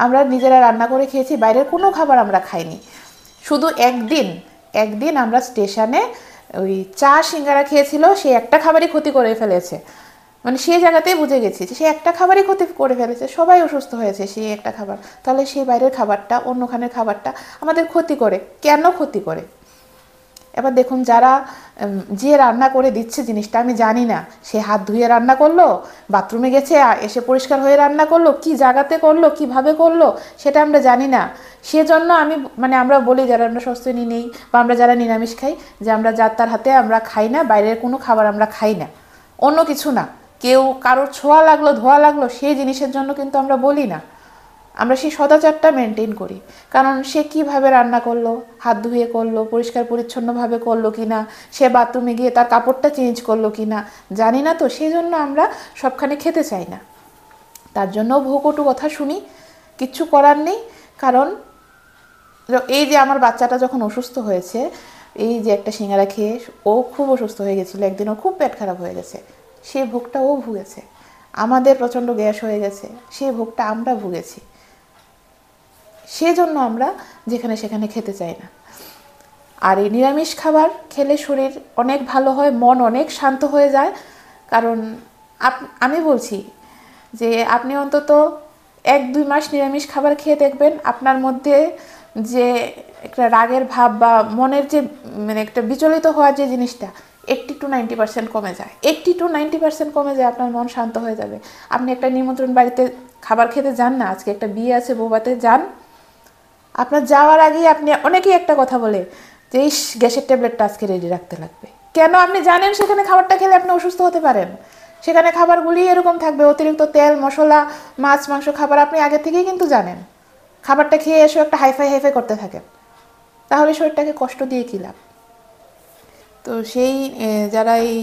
আমরা নিজেরা রান্না করে খেয়েছি, বাইরের কোনো খাবার আমরা খাইনি। শুধু একদিন আমরা স্টেশনে ওই চা সিঙ্গারা খেয়েছিল, সে একটা খাবারই ক্ষতি করে ফেলেছে। মানে সেই জায়গাতেই বুঝে গেছি যে সে একটা খাবারই ক্ষতি করে ফেলেছে, সবাই অসুস্থ হয়েছে সেই একটা খাবার। তাহলে সেই বাইরের খাবারটা, অন্যখানের খাবারটা আমাদের ক্ষতি করে, কেন ক্ষতি করে? এবার দেখুন, যারা যে রান্না করে দিচ্ছে জিনিসটা, আমি জানি না সে হাত ধুয়ে রান্না করলো, বাথরুমে গেছে এসে পরিষ্কার হয়ে রান্না করলো, কি জায়গাতে করলো, কিভাবে করলো, সেটা আমরা জানি না। সেজন্য আমরা বলি, যারা আমরা স্বস্তিনী নেই বা আমরা যারা নিরামিষ খাই, যে আমরা যার তার হাতে আমরা খাই না, বাইরের কোনো খাবার আমরা খাই না, অন্য কিছু না। কেউ কারোর ছোঁয়া লাগলো, ধোয়া লাগলো, সেই জিনিসের জন্য কিন্তু আমরা বলি না। আমরা সেই সদাচারটা মেনটেন করি। কারণ সে কিভাবে রান্না করলো, হাত ধুয়ে করলো, পরিষ্কার পরিচ্ছন্নভাবে করলো কিনা, সে বাথরুমে গিয়ে তার কাপড়টা চেঞ্জ করলো কিনা, জানি না তো, সেই জন্য আমরা সবখানে খেতে চাই না। তার জন্য ভোগটু কথা শুনি, কিচ্ছু করার নেই। কারণ এই যে আমার বাচ্চাটা যখন অসুস্থ হয়েছে, এই যে একটা সিঙ্গারা খেয়ে ও খুব অসুস্থ হয়ে গেছিলো, একদিন ও খুব পেট খারাপ হয়ে গেছে, সেই ভোগটা ও ভুগেছে। আমাদের প্রচণ্ড গ্যাস হয়ে গেছে, সেই ভোগটা আমরা ভুগেছি। সেজন্য আমরা যেখানে সেখানে খেতে চাই না। আর এই নিরামিষ খাবার খেলে শরীর অনেক ভালো হয়, মন অনেক শান্ত হয়ে যায়। কারণ আমি বলছি যে আপনি অন্তত 1-2 মাস নিরামিষ খাবার খেয়ে দেখবেন, আপনার মধ্যে যে একটা রাগের ভাব বা মনের যে মানে একটা বিচলিত হওয়ার যে জিনিসটা 80-90% কমে যায়। 80-90% কমে যায়, আপনার মন শান্ত হয়ে যাবে। আপনি একটা নিমন্ত্রণ বাড়িতে খাবার খেতে যান না, আজকে একটা বিয়ে আছে, বৌভাতে যান, আপনার যাওয়ার আগেই অনেকেই একটা কথা বলে যে এই গ্যাসের ট্যাবলেটটা আজকে রেডি রাখতে লাগবে। কেন? আপনি জানেন সেখানে খাবারটা খেলে আপনি অসুস্থ হতে পারেন। সেখানে খাবারগুলি এরকম থাকবে, অতিরিক্ত তেল মশলা, মাছ মাংস খাবার আপনি আগে থেকেই কিন্তু জানেন। খাবারটা খেয়ে এসে একটা হাইফাই হাইফাই করতে থাকেন, তাহলে শরীরটাকে কষ্ট দিয়ে কী লাভ? তো সেই যারা এই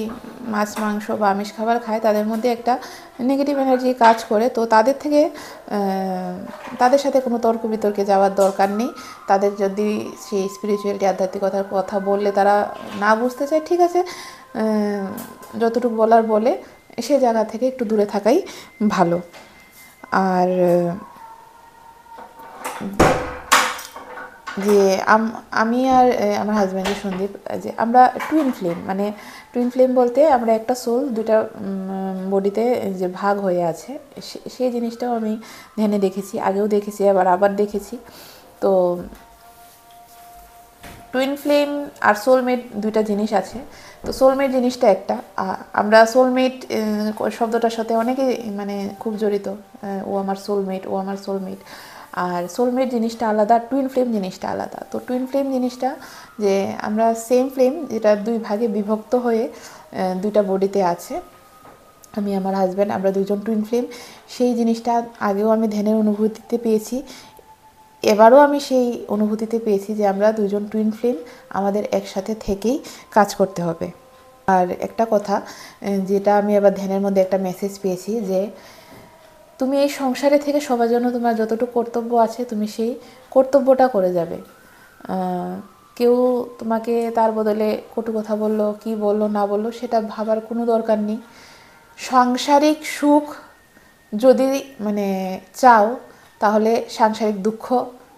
মাছ মাংস বা আমিষ খাবার খায় তাদের মধ্যে একটা নেগেটিভ এনার্জি কাজ করে। তো তাদের থেকে তাদের সাথে কোনো তর্ক বিতর্কে যাওয়ার দরকার নেই। তাদের যদি সেই স্পিরিচুয়ালিটি আধ্যাত্মিকতার কথা বললে তারা না বুঝতে চায়, ঠিক আছে, যতটুকু বলার বলে, সে জায়গা থেকে একটু দূরে থাকাই ভালো। আর যে আমি আর আমার হাজব্যান্ড যে সন্দীপ, যে আমরা টুইন ফ্লেম, মানে টুইন ফ্লেম বলতে আমরা একটা সোল দুটা বডিতে যে ভাগ হয়ে আছে, সেই জিনিসটাও আমি ধ্যানে দেখেছি, আগেও দেখেছি, আবার দেখেছি। তো টুইন ফ্লেম আর সোলমেট দুইটা জিনিস আছে। তো সোলমেট জিনিসটা একটা, আমরা সোলমেট শব্দটার সাথে অনেকে মানে খুব জড়িত, ও আমার সোলমেট, ও আমার সোলমেট। আর সোলমেট জিনিসটা আলাদা, টুইন ফ্লেম জিনিসটা আলাদা। তো টুইন ফ্লেম জিনিসটা যে আমরা সেম ফ্লেম যেটা দুই ভাগে বিভক্ত হয়ে দুইটা বডিতে আছে, আমি আমার হাজব্যান্ড, আমরা দুইজন টুইন ফ্লেম। সেই জিনিসটা আগেও আমি ধ্যানের অনুভূতিতে পেয়েছি, এবারও আমি সেই অনুভূতিতে পেয়েছি যে আমরা দুজন টুইন ফ্লেম, আমাদের একসাথে থেকেই কাজ করতে হবে। আর একটা কথা যেটা আমি আবার ধ্যানের মধ্যে একটা মেসেজ পেয়েছি, যে তুমি এই সংসারে থেকে সবার জন্য তোমার যতটুকু কর্তব্য আছে তুমি সেই কর্তব্যটা করে যাবে। কেউ তোমাকে তার বদলে কটু কথা বললো, কি বললো না বললো, সেটা ভাবার কোনো দরকার নেই। সাংসারিক সুখ যদি মানে চাও, তাহলে সাংসারিক দুঃখ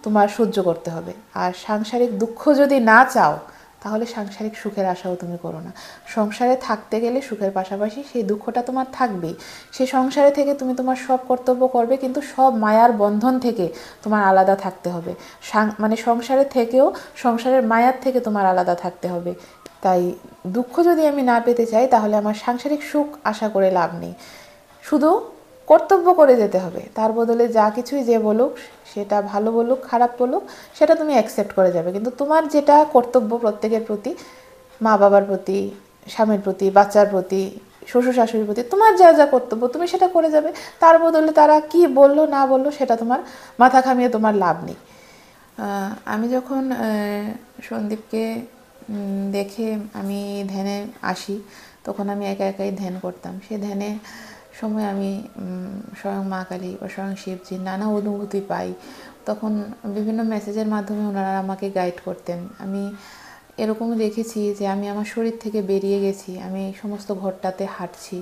তোমার সহ্য করতে হবে। আর সাংসারিক দুঃখ যদি না চাও, তাহলে সাংসারিক সুখের আশাও তুমি করো না। সংসারে থাকতে গেলে সুখের পাশাপাশি সেই দুঃখটা তোমার থাকবেই। সেই সংসারে থেকে তুমি তোমার সব কর্তব্য করবে, কিন্তু সব মায়ার বন্ধন থেকে তোমার আলাদা থাকতে হবে। মানে সংসারে থেকেও সংসারের মায়ার থেকে তোমার আলাদা থাকতে হবে। তাই দুঃখ যদি আমি না পেতে চাই, তাহলে আমার সাংসারিক সুখ আশা করে লাভ নেই। শুধু কর্তব্য করে যেতে হবে, তার বদলে যা কিছুই যে বলুক, সেটা ভালো বলুক খারাপ বলুক, সেটা তুমি অ্যাকসেপ্ট করে যাবে। কিন্তু তোমার যেটা কর্তব্য প্রত্যেকের প্রতি, মা বাবার প্রতি, স্বামীর প্রতি, বাচ্চার প্রতি, শ্বশুর শাশুড়ির প্রতি, তোমার যা যা কর্তব্য তুমি সেটা করে যাবে। তার বদলে তারা কি বললো না বললো সেটা তোমার মাথা ঘামিয়ে তোমার লাভ নেই। আমি যখন সন্দীপকে দেখে আমি ধ্যানে আসি, তখন আমি একা একাই ধ্যান করতাম। সে ধ্যানে সময় আমি স্বয়ং মা কালী বা স্বয়ং শিবজির নানা অনুভূতি পাই। তখন বিভিন্ন মেসেজের মাধ্যমে ওনারা আমাকে গাইড করতেন। আমি এরকমও দেখেছি যে আমি আমার শরীর থেকে বেরিয়ে গেছি, আমি সমস্ত ঘরটাতে হাঁটছি,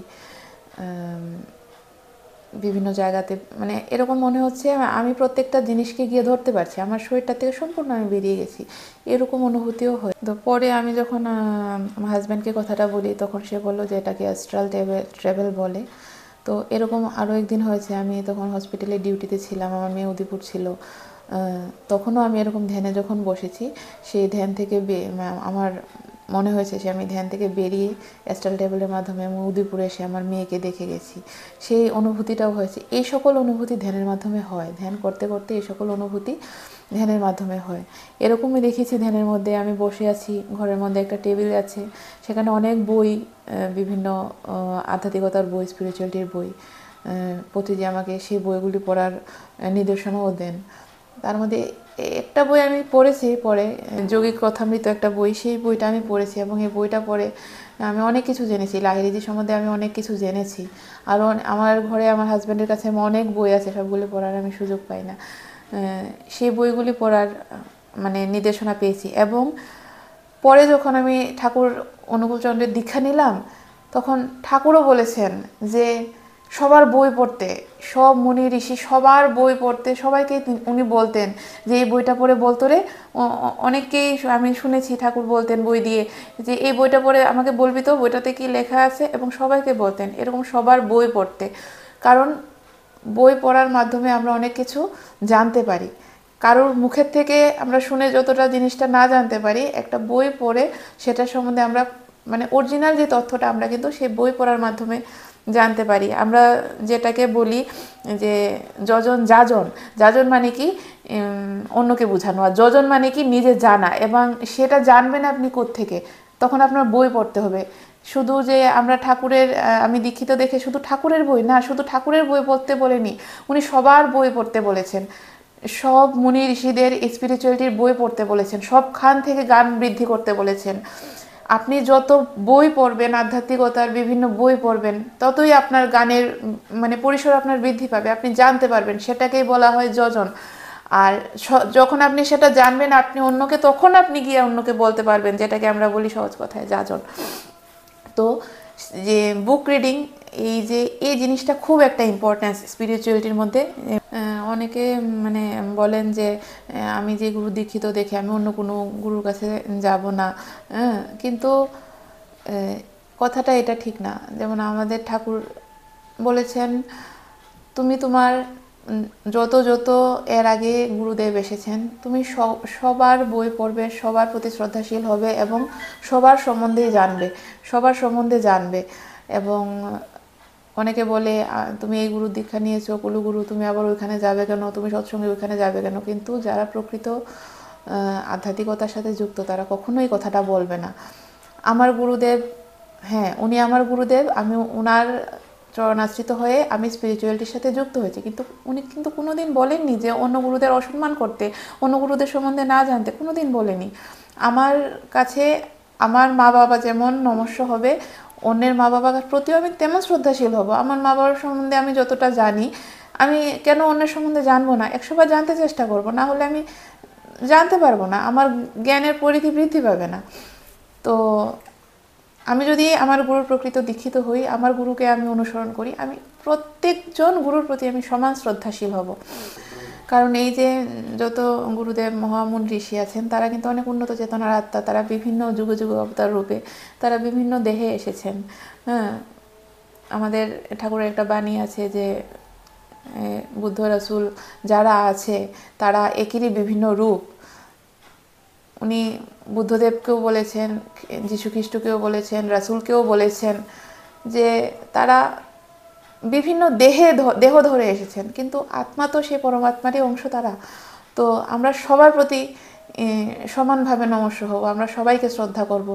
বিভিন্ন জায়গাতে, মানে এরকম মনে হচ্ছে আমি প্রত্যেকটা জিনিসকে গিয়ে ধরতে পারছি, আমার শরীরটা থেকে সম্পূর্ণ আমি বেরিয়ে গেছি, এরকম অনুভূতিও হয়। তো পরে আমি যখন আমার হাজব্যান্ডকে কথাটা বলি, তখন সে বললো যে এটাকে অ্যাস্ট্রাল ট্রাভেল বলে। তো এরকম আরও একদিন হয়েছে, আমি তখন হসপিটালে ডিউটিতে ছিলাম, আমার মেয়ে উদয়পুর ছিল, তখনও আমি এরকম ধ্যানে যখন বসেছি, সেই ধ্যান থেকে আমার মনে হয়েছে যে আমি ধ্যান থেকে বেরিয়ে অ্যাস্ট্রাল ট্রাভেলের মাধ্যমে আমি উদয়পুরে এসে আমার মেয়েকে দেখে গেছি, সেই অনুভূতিটাও হয়েছে। এই সকল অনুভূতি ধ্যানের মাধ্যমে হয়, ধ্যান করতে করতে এই সকল অনুভূতি ধ্যানের মাধ্যমে হয়। এরকমই দেখেছি ধ্যানের মধ্যে আমি বসে আছি, ঘরের মধ্যে একটা টেবিল আছে, সেখানে অনেক বই, বিভিন্ন আধ্যাত্মিকতার বই, স্পিরিচুয়ালিটির বই, প্রতিদিন আমাকে সেই বইগুলি পড়ার নির্দেশনাও দেন। তার মধ্যে একটা বই আমি পড়েছি, পরে যোগিক কথামৃত একটা বই, সেই বইটা আমি পড়েছি, এবং এই বইটা পড়ে আমি অনেক কিছু জেনেছি, লাহিড়িজি সম্বন্ধে আমি অনেক কিছু জেনেছি। আরও আমার ঘরে আমার হাজব্যান্ডের কাছে অনেক বই আছে, সবগুলো পড়ার আমি সুযোগ পাই না। সেই বইগুলি পড়ার মানে নির্দেশনা পেয়েছি। এবং পরে যখন আমি ঠাকুর অনুকূলচন্দ্রের দীক্ষা নিলাম, তখন ঠাকুরও বলেছেন যে সবার বই পড়তে, সব মুনি ঋষি সবার বই পড়তে, সবাইকে উনি বলতেন যে এই বইটা পড়ে বলতো রে, অনেককেই আমি শুনেছি ঠাকুর বলতেন বই দিয়ে যে এই বইটা পড়ে আমাকে বলবি তো বইটাতে কি লেখা আছে, এবং সবাইকে বলতেন এরকম সবার বই পড়তে। কারণ বই পড়ার মাধ্যমে আমরা অনেক কিছু জানতে পারি। কারোর মুখের থেকে আমরা শুনে যতটা জিনিসটা না জানতে পারি, একটা বই পড়ে সেটার সম্বন্ধে আমরা মানে অরিজিনাল যে তথ্যটা আমরা কিন্তু সেই বই পড়ার মাধ্যমে জানতে পারি। আমরা যেটাকে বলি যে যজন যাজন, যাজন মানে কি অন্যকে বোঝানো, আর যজন মানে কি নিজে জানা, এবং সেটা জানবেন আপনি কোত্থেকে, তখন আপনার বই পড়তে হবে। শুধু যে আমরা ঠাকুরের, আমি দীক্ষিত দেখে শুধু ঠাকুরের বই না, শুধু ঠাকুরের বই পড়তে বলেনি, উনি সবার বই পড়তে বলেছেন। সব মুনি ঋষিদের স্পিরিচুয়ালিটির বই পড়তে বলেছেন, সবখান থেকে জ্ঞান বৃদ্ধি করতে বলেছেন। আপনি যত বই পড়বেন, আধ্যাত্মিকতার বিভিন্ন বই পড়বেন, ততই আপনার জ্ঞানের মানে পরিসর আপনার বৃদ্ধি পাবে, আপনি জানতে পারবেন। সেটাকেই বলা হয় যজন। আর যখন আপনি সেটা জানবেন, আপনি অন্যকে, তখন আপনি গিয়ে অন্যকে বলতে পারবেন, যেটাকে আমরা বলি সহজ কথায় যাজন। তো যে বুক রিডিং, এই যে এই জিনিসটা খুব একটা ইম্পর্ট্যান্স স্পিরিচুয়ালিটির মধ্যে। অনেকে মানে বলেন যে আমি যে গুরু দীক্ষিত দেখে আমি অন্য কোনো গুরুর কাছে যাব না, কিন্তু কথাটা এটা ঠিক না। যেমন আমাদের ঠাকুর বলেছেন, তুমি তোমার যত যত এর আগে গুরুদেব এসেছেন, তুমি সবার বই পড়বে, সবার প্রতি শ্রদ্ধাশীল হবে এবং সবার সম্বন্ধেই জানবে, সবার সম্বন্ধে জানবে। এবং অনেকে বলে তুমি এই গুরু দীক্ষা নিয়েছো কুলুগুরু, তুমি আবার ওইখানে যাবে কেন, তুমি সৎসঙ্গে ওইখানে যাবে কেন? কিন্তু যারা প্রকৃত আধ্যাত্মিকতার সাথে যুক্ত তারা কখনোই কথাটা বলবে না। আমার গুরুদেব, হ্যাঁ উনি আমার গুরুদেব, আমি ওনার চরণাশ্রিত হয়ে আমি স্পিরিচুয়ালিটির সাথে যুক্ত হয়েছি, কিন্তু উনি কিন্তু কোনোদিন বলেননি যে অন্য গুরুদের অসম্মান করতে, অন্য গুরুদের সম্বন্ধে না জানতে, কোনোদিন বলেনি। আমার কাছে আমার মা বাবা যেমন নমস্য হবে, অন্যের মা বাবার প্রতিও আমি তেমন শ্রদ্ধাশীল হব। আমার মা বাবার সম্বন্ধে আমি যতটা জানি, আমি কেন অন্যের সম্বন্ধে জানবো না? 100বার জানতে চেষ্টা করব, না হলে আমি জানতে পারবো না, আমার জ্ঞানের পরিধি বৃদ্ধি পাবে না। তো আমি যদি আমার গুরুর প্রকৃত দীক্ষিত হই, আমার গুরুকে আমি অনুসরণ করি, আমি প্রত্যেকজন গুরুর প্রতি আমি সমান শ্রদ্ধাশীল হব। কারণ এই যে যত গুরুদেব মহামুন ঋষি আছেন, তারা কিন্তু অনেক উন্নত চেতনার আত্মা, তারা বিভিন্ন যুগ যুগ অবতার রূপে তারা বিভিন্ন দেহে এসেছেন। হ্যাঁ, আমাদের ঠাকুরের একটা বাণী আছে যে বুদ্ধ রাসূল যারা আছে তারা একই বিভিন্ন রূপ। উনি বুদ্ধদেবকেও বলেছেন, যীশু খ্রিস্টকেও বলেছেন, রাসূলকেও বলেছেন যে তারা বিভিন্ন দেহ ধরে এসেছেন, কিন্তু আত্মা তো সেই পরমাত্মারই অংশ তারা। তো আমরা সবার প্রতি সমানভাবে নমস্য হব, আমরা সবাইকে শ্রদ্ধা করব,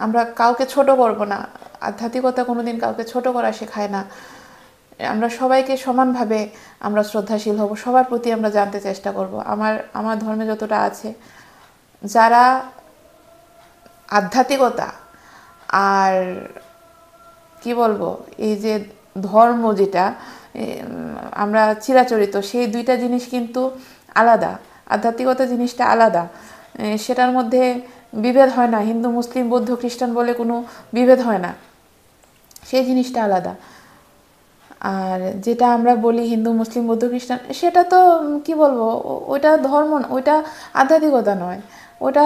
আমরা কাউকে ছোট করব না। আধ্যাত্মিকতা কোনোদিন কাউকে ছোট করা শেখায় না। আমরা সবাইকে সমানভাবে আমরা শ্রদ্ধাশীল হব, সবার প্রতি আমরা জানতে চেষ্টা করব। আমার ধর্মে যতটা আছে, যারা আধ্যাত্মিকতা আর কি বলবো, এই যে ধর্ম যেটা আমরা চিরাচরিত, সেই দুইটা জিনিস কিন্তু আলাদা। আধ্যাত্মিকতা জিনিসটা আলাদা, সেটার মধ্যে বিভেদ হয় না। হিন্দু মুসলিম বৌদ্ধ খ্রিস্টান বলে কোনো বিভেদ হয় না, সেই জিনিসটা আলাদা। আর যেটা আমরা বলি হিন্দু মুসলিম বৌদ্ধ খ্রিস্টান, সেটা তো কি বলবো, ওইটা ধর্ম, ওইটা আধ্যাত্মিকতা নয়, ওটা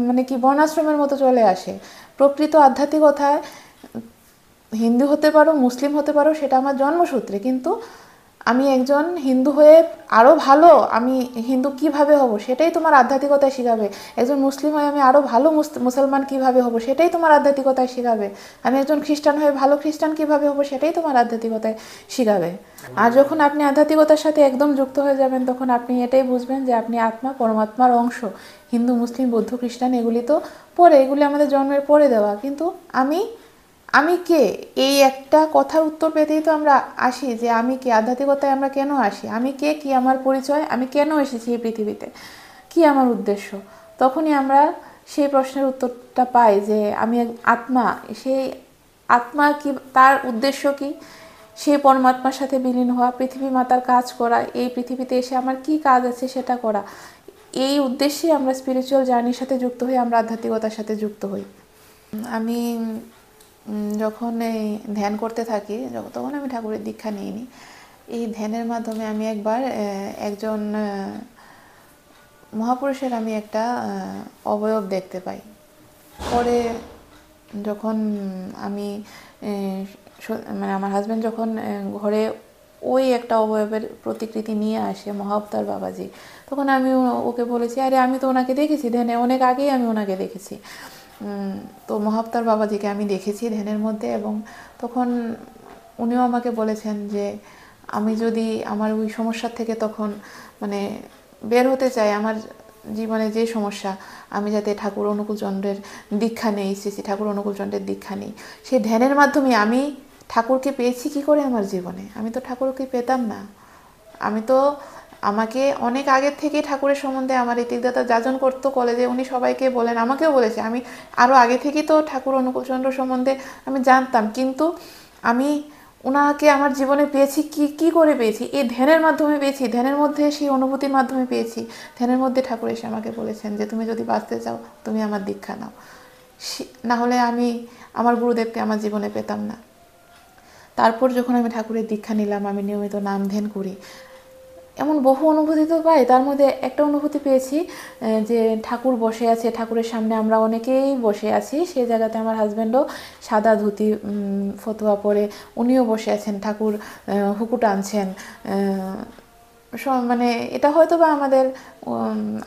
মানে কি বর্ণাশ্রমের মতো চলে আসে। প্রকৃত আধ্যাত্মিকতায় হিন্দু হতে পারো, মুসলিম হতে পারো, সেটা আমার জন্মসূত্রে, কিন্তু আমি একজন হিন্দু হয়ে আরও ভালো আমি হিন্দু কিভাবে হব সেটাই তোমার আধ্যাত্মিকতায় শেখাবে। একজন মুসলিম হয়ে আমি আরও ভালো মুসলমান কিভাবে হব সেটাই তোমার আধ্যাত্মিকতায় শেখাবে। আমি একজন খ্রিস্টান হয়ে ভালো খ্রিস্টান কিভাবে হব সেটাই তোমার আধ্যাত্মিকতায় শেখাবে। আর যখন আপনি আধ্যাত্মিকতার সাথে একদম যুক্ত হয়ে যাবেন, তখন আপনি এটাই বুঝবেন যে আপনি আত্মা, পরমাত্মার অংশ। হিন্দু মুসলিম বৌদ্ধ খ্রিস্টান এগুলি তো পরে, এগুলি আমাদের জন্মের পরে দেওয়া, কিন্তু আমি কে, এই একটা কথার উত্তর পেতেই তো আমরা আসি যে আমি কে, আধ্যাত্মিকতায় আমরা কেন আসি, আমি কে, কি আমার পরিচয়, আমি কেন এসেছি এই পৃথিবীতে, কি আমার উদ্দেশ্য। তখনই আমরা সেই প্রশ্নের উত্তরটা পাই যে আমি আত্মা, সেই আত্মা কি, তার উদ্দেশ্য কি, সেই পরমাত্মার সাথে বিলীন হওয়া, পৃথিবী মাতার কাজ করা, এই পৃথিবীতে এসে আমার কি কাজ আছে সেটা করা। এই উদ্দেশ্যে আমরা স্পিরিচুয়াল জার্নির সাথে যুক্ত হই, আমরা আধ্যাত্মিকতার সাথে যুক্ত হই। আমি যখন এই ধ্যান করতে থাকি, তখন আমি ঠাকুরের দীক্ষা নিইনি। এই ধ্যানের মাধ্যমে আমি একবার একজন মহাপুরুষের আমি একটা অবয়ব দেখতে পাই। পরে যখন আমি মানে আমার হাজব্যান্ড যখন ঘরে ওই একটা অবয়বের প্রতিকৃতি নিয়ে আসে, মহাবতার বাবাজি, তখন আমি ওকে বলেছি, আরে আমি তো ওনাকে দেখেছি ধ্যানে, অনেক আগেই আমি ওনাকে দেখেছি। তো মহাবতার বাবাজিকে আমি দেখেছি ধ্যানের মধ্যে, এবং তখন উনিও আমাকে বলেছেন যে আমি যদি আমার ওই সমস্যার থেকে তখন মানে বের হতে চাই, আমার জীবনে যে সমস্যা, আমি যাতে ঠাকুর অনুকূলচন্দ্রের দীক্ষা নেই, শ্রী শ্রী ঠাকুর অনুকূলচন্দ্রের দীক্ষা নেই। সেই ধ্যানের মাধ্যমে আমি ঠাকুরকে পেয়েছি কি করে আমার জীবনে? আমি তো ঠাকুরকে পেতাম না। আমি তো আমাকে অনেক আগের থেকেই ঠাকুরের সম্বন্ধে আমার ঋত্বিকদাদা যাজন করতো কলেজে, উনি সবাইকে বলেন, আমাকেও বলেছে। আমি আরও আগে থেকেই তো ঠাকুর অনুকূলচন্দ্র সম্বন্ধে আমি জানতাম, কিন্তু আমি ওনাকে আমার জীবনে পেয়েছি কি করে পেয়েছি, এই ধ্যানের মাধ্যমে পেয়েছি, ধ্যানের মধ্যে সেই অনুভূতির মাধ্যমে পেয়েছি। ধ্যানের মধ্যে ঠাকুর এসে আমাকে বলেছেন যে তুমি যদি বাঁচতে চাও তুমি আমার দীক্ষা নাও, না হলে আমি আমার গুরুদেবকে আমার জীবনে পেতাম না। তারপর যখন আমি ঠাকুরের দীক্ষা নিলাম, আমি নিয়মিত নাম ধ্যান করি, এমন বহু অনুভূতি তো পাই। তার মধ্যে একটা অনুভূতি পেয়েছি যে ঠাকুর বসে আছে, ঠাকুরের সামনে আমরা অনেকেই বসে আছি, সেই জায়গাতে আমার হাজব্যান্ডও সাদা ধুতি ফতুয়া পরে উনিও বসে আছেন, ঠাকুর হুকু টানছেন। মানে এটা হয়তো বা আমাদের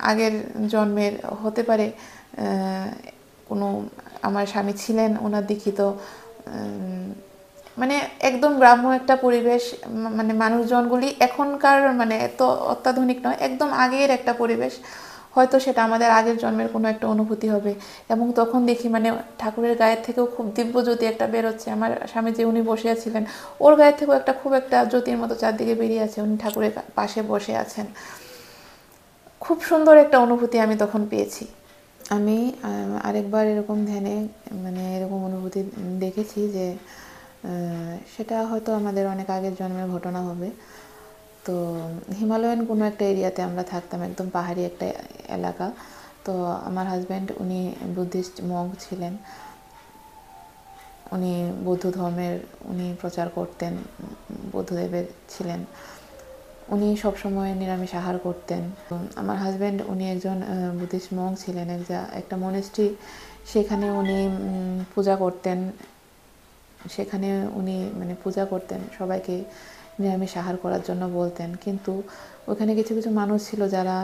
আগের জন্মের হতে পারে, কোনো আমার স্বামী ছিলেন ওনার দীক্ষিত, মানে একদম গ্রাম্য একটা পরিবেশ, মানে মানুষজনগুলি এখনকার মানে এত অত্যাধুনিক নয়, একদম আগের একটা পরিবেশ। হয়তো সেটা আমাদের আগের জন্মের কোনো একটা অনুভূতি হবে। এবং তখন দেখি মানে ঠাকুরের গায়ের থেকেও খুব দিব্য জ্যোতি একটা বেরোচ্ছে। আমার স্বামী যে উনি বসে আছিলেন, ওর গায়ের থেকেও একটা খুব একটা জ্যোতির মতো চারদিকে বেরিয়ে আছে, উনি ঠাকুরের পাশে বসে আছেন। খুব সুন্দর একটা অনুভূতি আমি তখন পেয়েছি। আমি আরেকবার এরকম ধ্যানে মানে এরকম অনুভূতি দেখেছি যে সেটা হয়তো আমাদের অনেক আগের জন্মের ঘটনা হবে। তো হিমালয়ান কোনো একটা এরিয়াতে আমরা থাকতাম, একদম পাহাড়ি একটা এলাকা। তো আমার হাজব্যান্ড উনি বুদ্ধিস্ট মঙ্ক ছিলেন, উনি বৌদ্ধ ধর্মের উনি প্রচার করতেন, বৌদ্ধদেবের ছিলেন। উনি সবসময় নিরামিষ আহার করতেন। আমার হাজব্যান্ড উনি একজন বুদ্ধিস্ট মঙ্ক ছিলেন, একটা মনেস্ট্রি, সেখানে উনি পূজা করতেন। সেখানে উনি মানে পূজা করতেন, সবাইকে নিরামিষ আহার করার জন্য বলতেন। কিন্তু ওখানে কিছু কিছু মানুষ ছিল যারা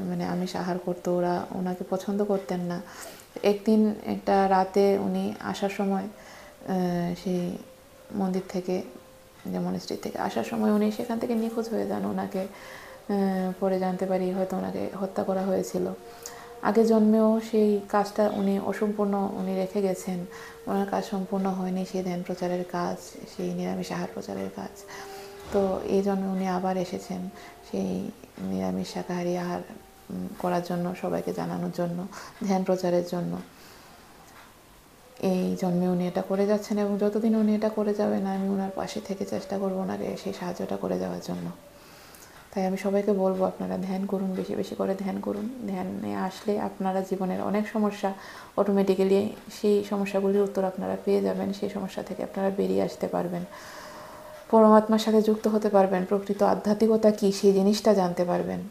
মানে আমিষ আহার করতো, ওরা ওনাকে পছন্দ করতেন না। একদিন একটা রাতে উনি আসার সময় সেই মন্দির থেকে, যে মনেস্ট্রি থেকে আসার সময় উনি সেখান থেকে নিখোঁজ হয়ে যান। ওনাকে পরে জানতে পারি হয়তো ওনাকে হত্যা করা হয়েছিল। আগের জন্মেও সেই কাজটা উনি অসম্পূর্ণ উনি রেখে গেছেন, ওনার কাজ সম্পূর্ণ হয়নি, সেই ধ্যান প্রচারের কাজ, সেই নিরামিষ আহার প্রচারের কাজ। তো এই জন্মে উনি আবার এসেছেন সেই নিরামিষ শাকাহারী আহার করার জন্য, সবাইকে জানানোর জন্য, ধ্যান প্রচারের জন্য। এই জন্মে উনি এটা করে যাচ্ছেন, এবং যতদিন উনি এটা করে যাবেন আমি ওনার পাশে থেকে চেষ্টা করবো ওনাকে সেই সাহায্যটা করে যাওয়ার জন্য। তাই আমি সবাইকে বলবো আপনারা ধ্যান করুন, বেশি বেশি করে ধ্যান করুন। ধ্যানে আসলে আপনারা জীবনের অনেক সমস্যা অটোমেটিক্যালি সেই সমস্যাগুলির উত্তর আপনারা পেয়ে যাবেন, সেই সমস্যা থেকে আপনারা বেরিয়ে আসতে পারবেন, পরমাত্মার সাথে যুক্ত হতে পারবেন, প্রকৃত আধ্যাত্মিকতা কী সেই জিনিসটা জানতে পারবেন।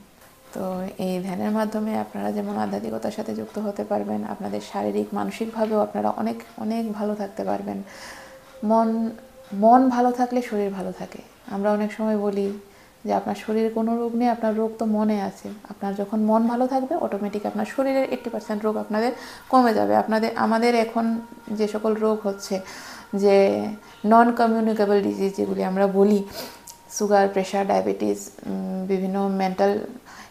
তো এই ধ্যানের মাধ্যমে আপনারা যেমন আধ্যাত্মিকতার সাথে যুক্ত হতে পারবেন, আপনাদের শারীরিক মানসিকভাবেও আপনারা অনেক অনেক ভালো থাকতে পারবেন। মন ভালো থাকলে শরীর ভালো থাকে। আমরা অনেক সময় বলি যে আপনার শরীরে কোনো রোগ নেই, আপনার রোগ তো মনে আছে। আপনার যখন মন ভালো থাকবে অটোমেটিক আপনার শরীরের 80% রোগ আপনাদের কমে যাবে। আমাদের এখন যে সকল রোগ হচ্ছে, যে নন কমিউনিকেবল ডিজিজ যেগুলি আমরা বলি, সুগার, প্রেশার, ডায়াবেটিস, বিভিন্ন মেন্টাল,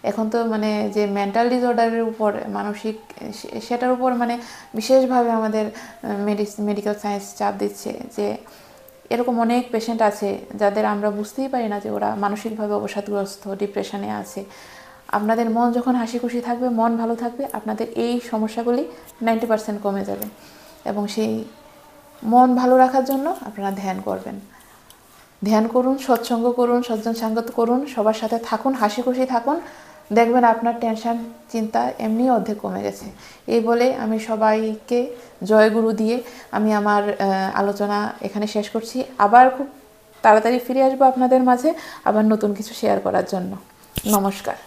এখন তো মানে যে মেন্টাল ডিসঅর্ডারের উপর মানসিক, সেটার উপর মানে বিশেষভাবে আমাদের মেডিকেল সায়েন্স চাপ দিচ্ছে যে এরকম অনেক পেশেন্ট আছে যাদের আমরা বুঝতেই পারি না যে ওরা মানসিকভাবে অবসাদগ্রস্ত, ডিপ্রেশনে আছে। আপনাদের মন যখন হাসি খুশি থাকবে, মন ভালো থাকবে, আপনাদের এই সমস্যাগুলি 90% কমে যাবে। এবং সেই মন ভালো রাখার জন্য আপনারা ধ্যান করবেন, ধ্যান করুন, সৎসঙ্গ করুন, সজ্জন সঙ্গত করুন, সবার সাথে থাকুন, হাসি খুশি থাকুন, দেখবেন আপনার টেনশন চিন্তা এমনি অর্ধেক কমে গেছে। এই বলে আমি সবাইকে জয়গুরু দিয়ে আমি আমার আলোচনা এখানে শেষ করছি। আবার খুব তাড়াতাড়ি ফিরে আসবো আপনাদের মাঝে, আবার নতুন কিছু শেয়ার করার জন্য। নমস্কার।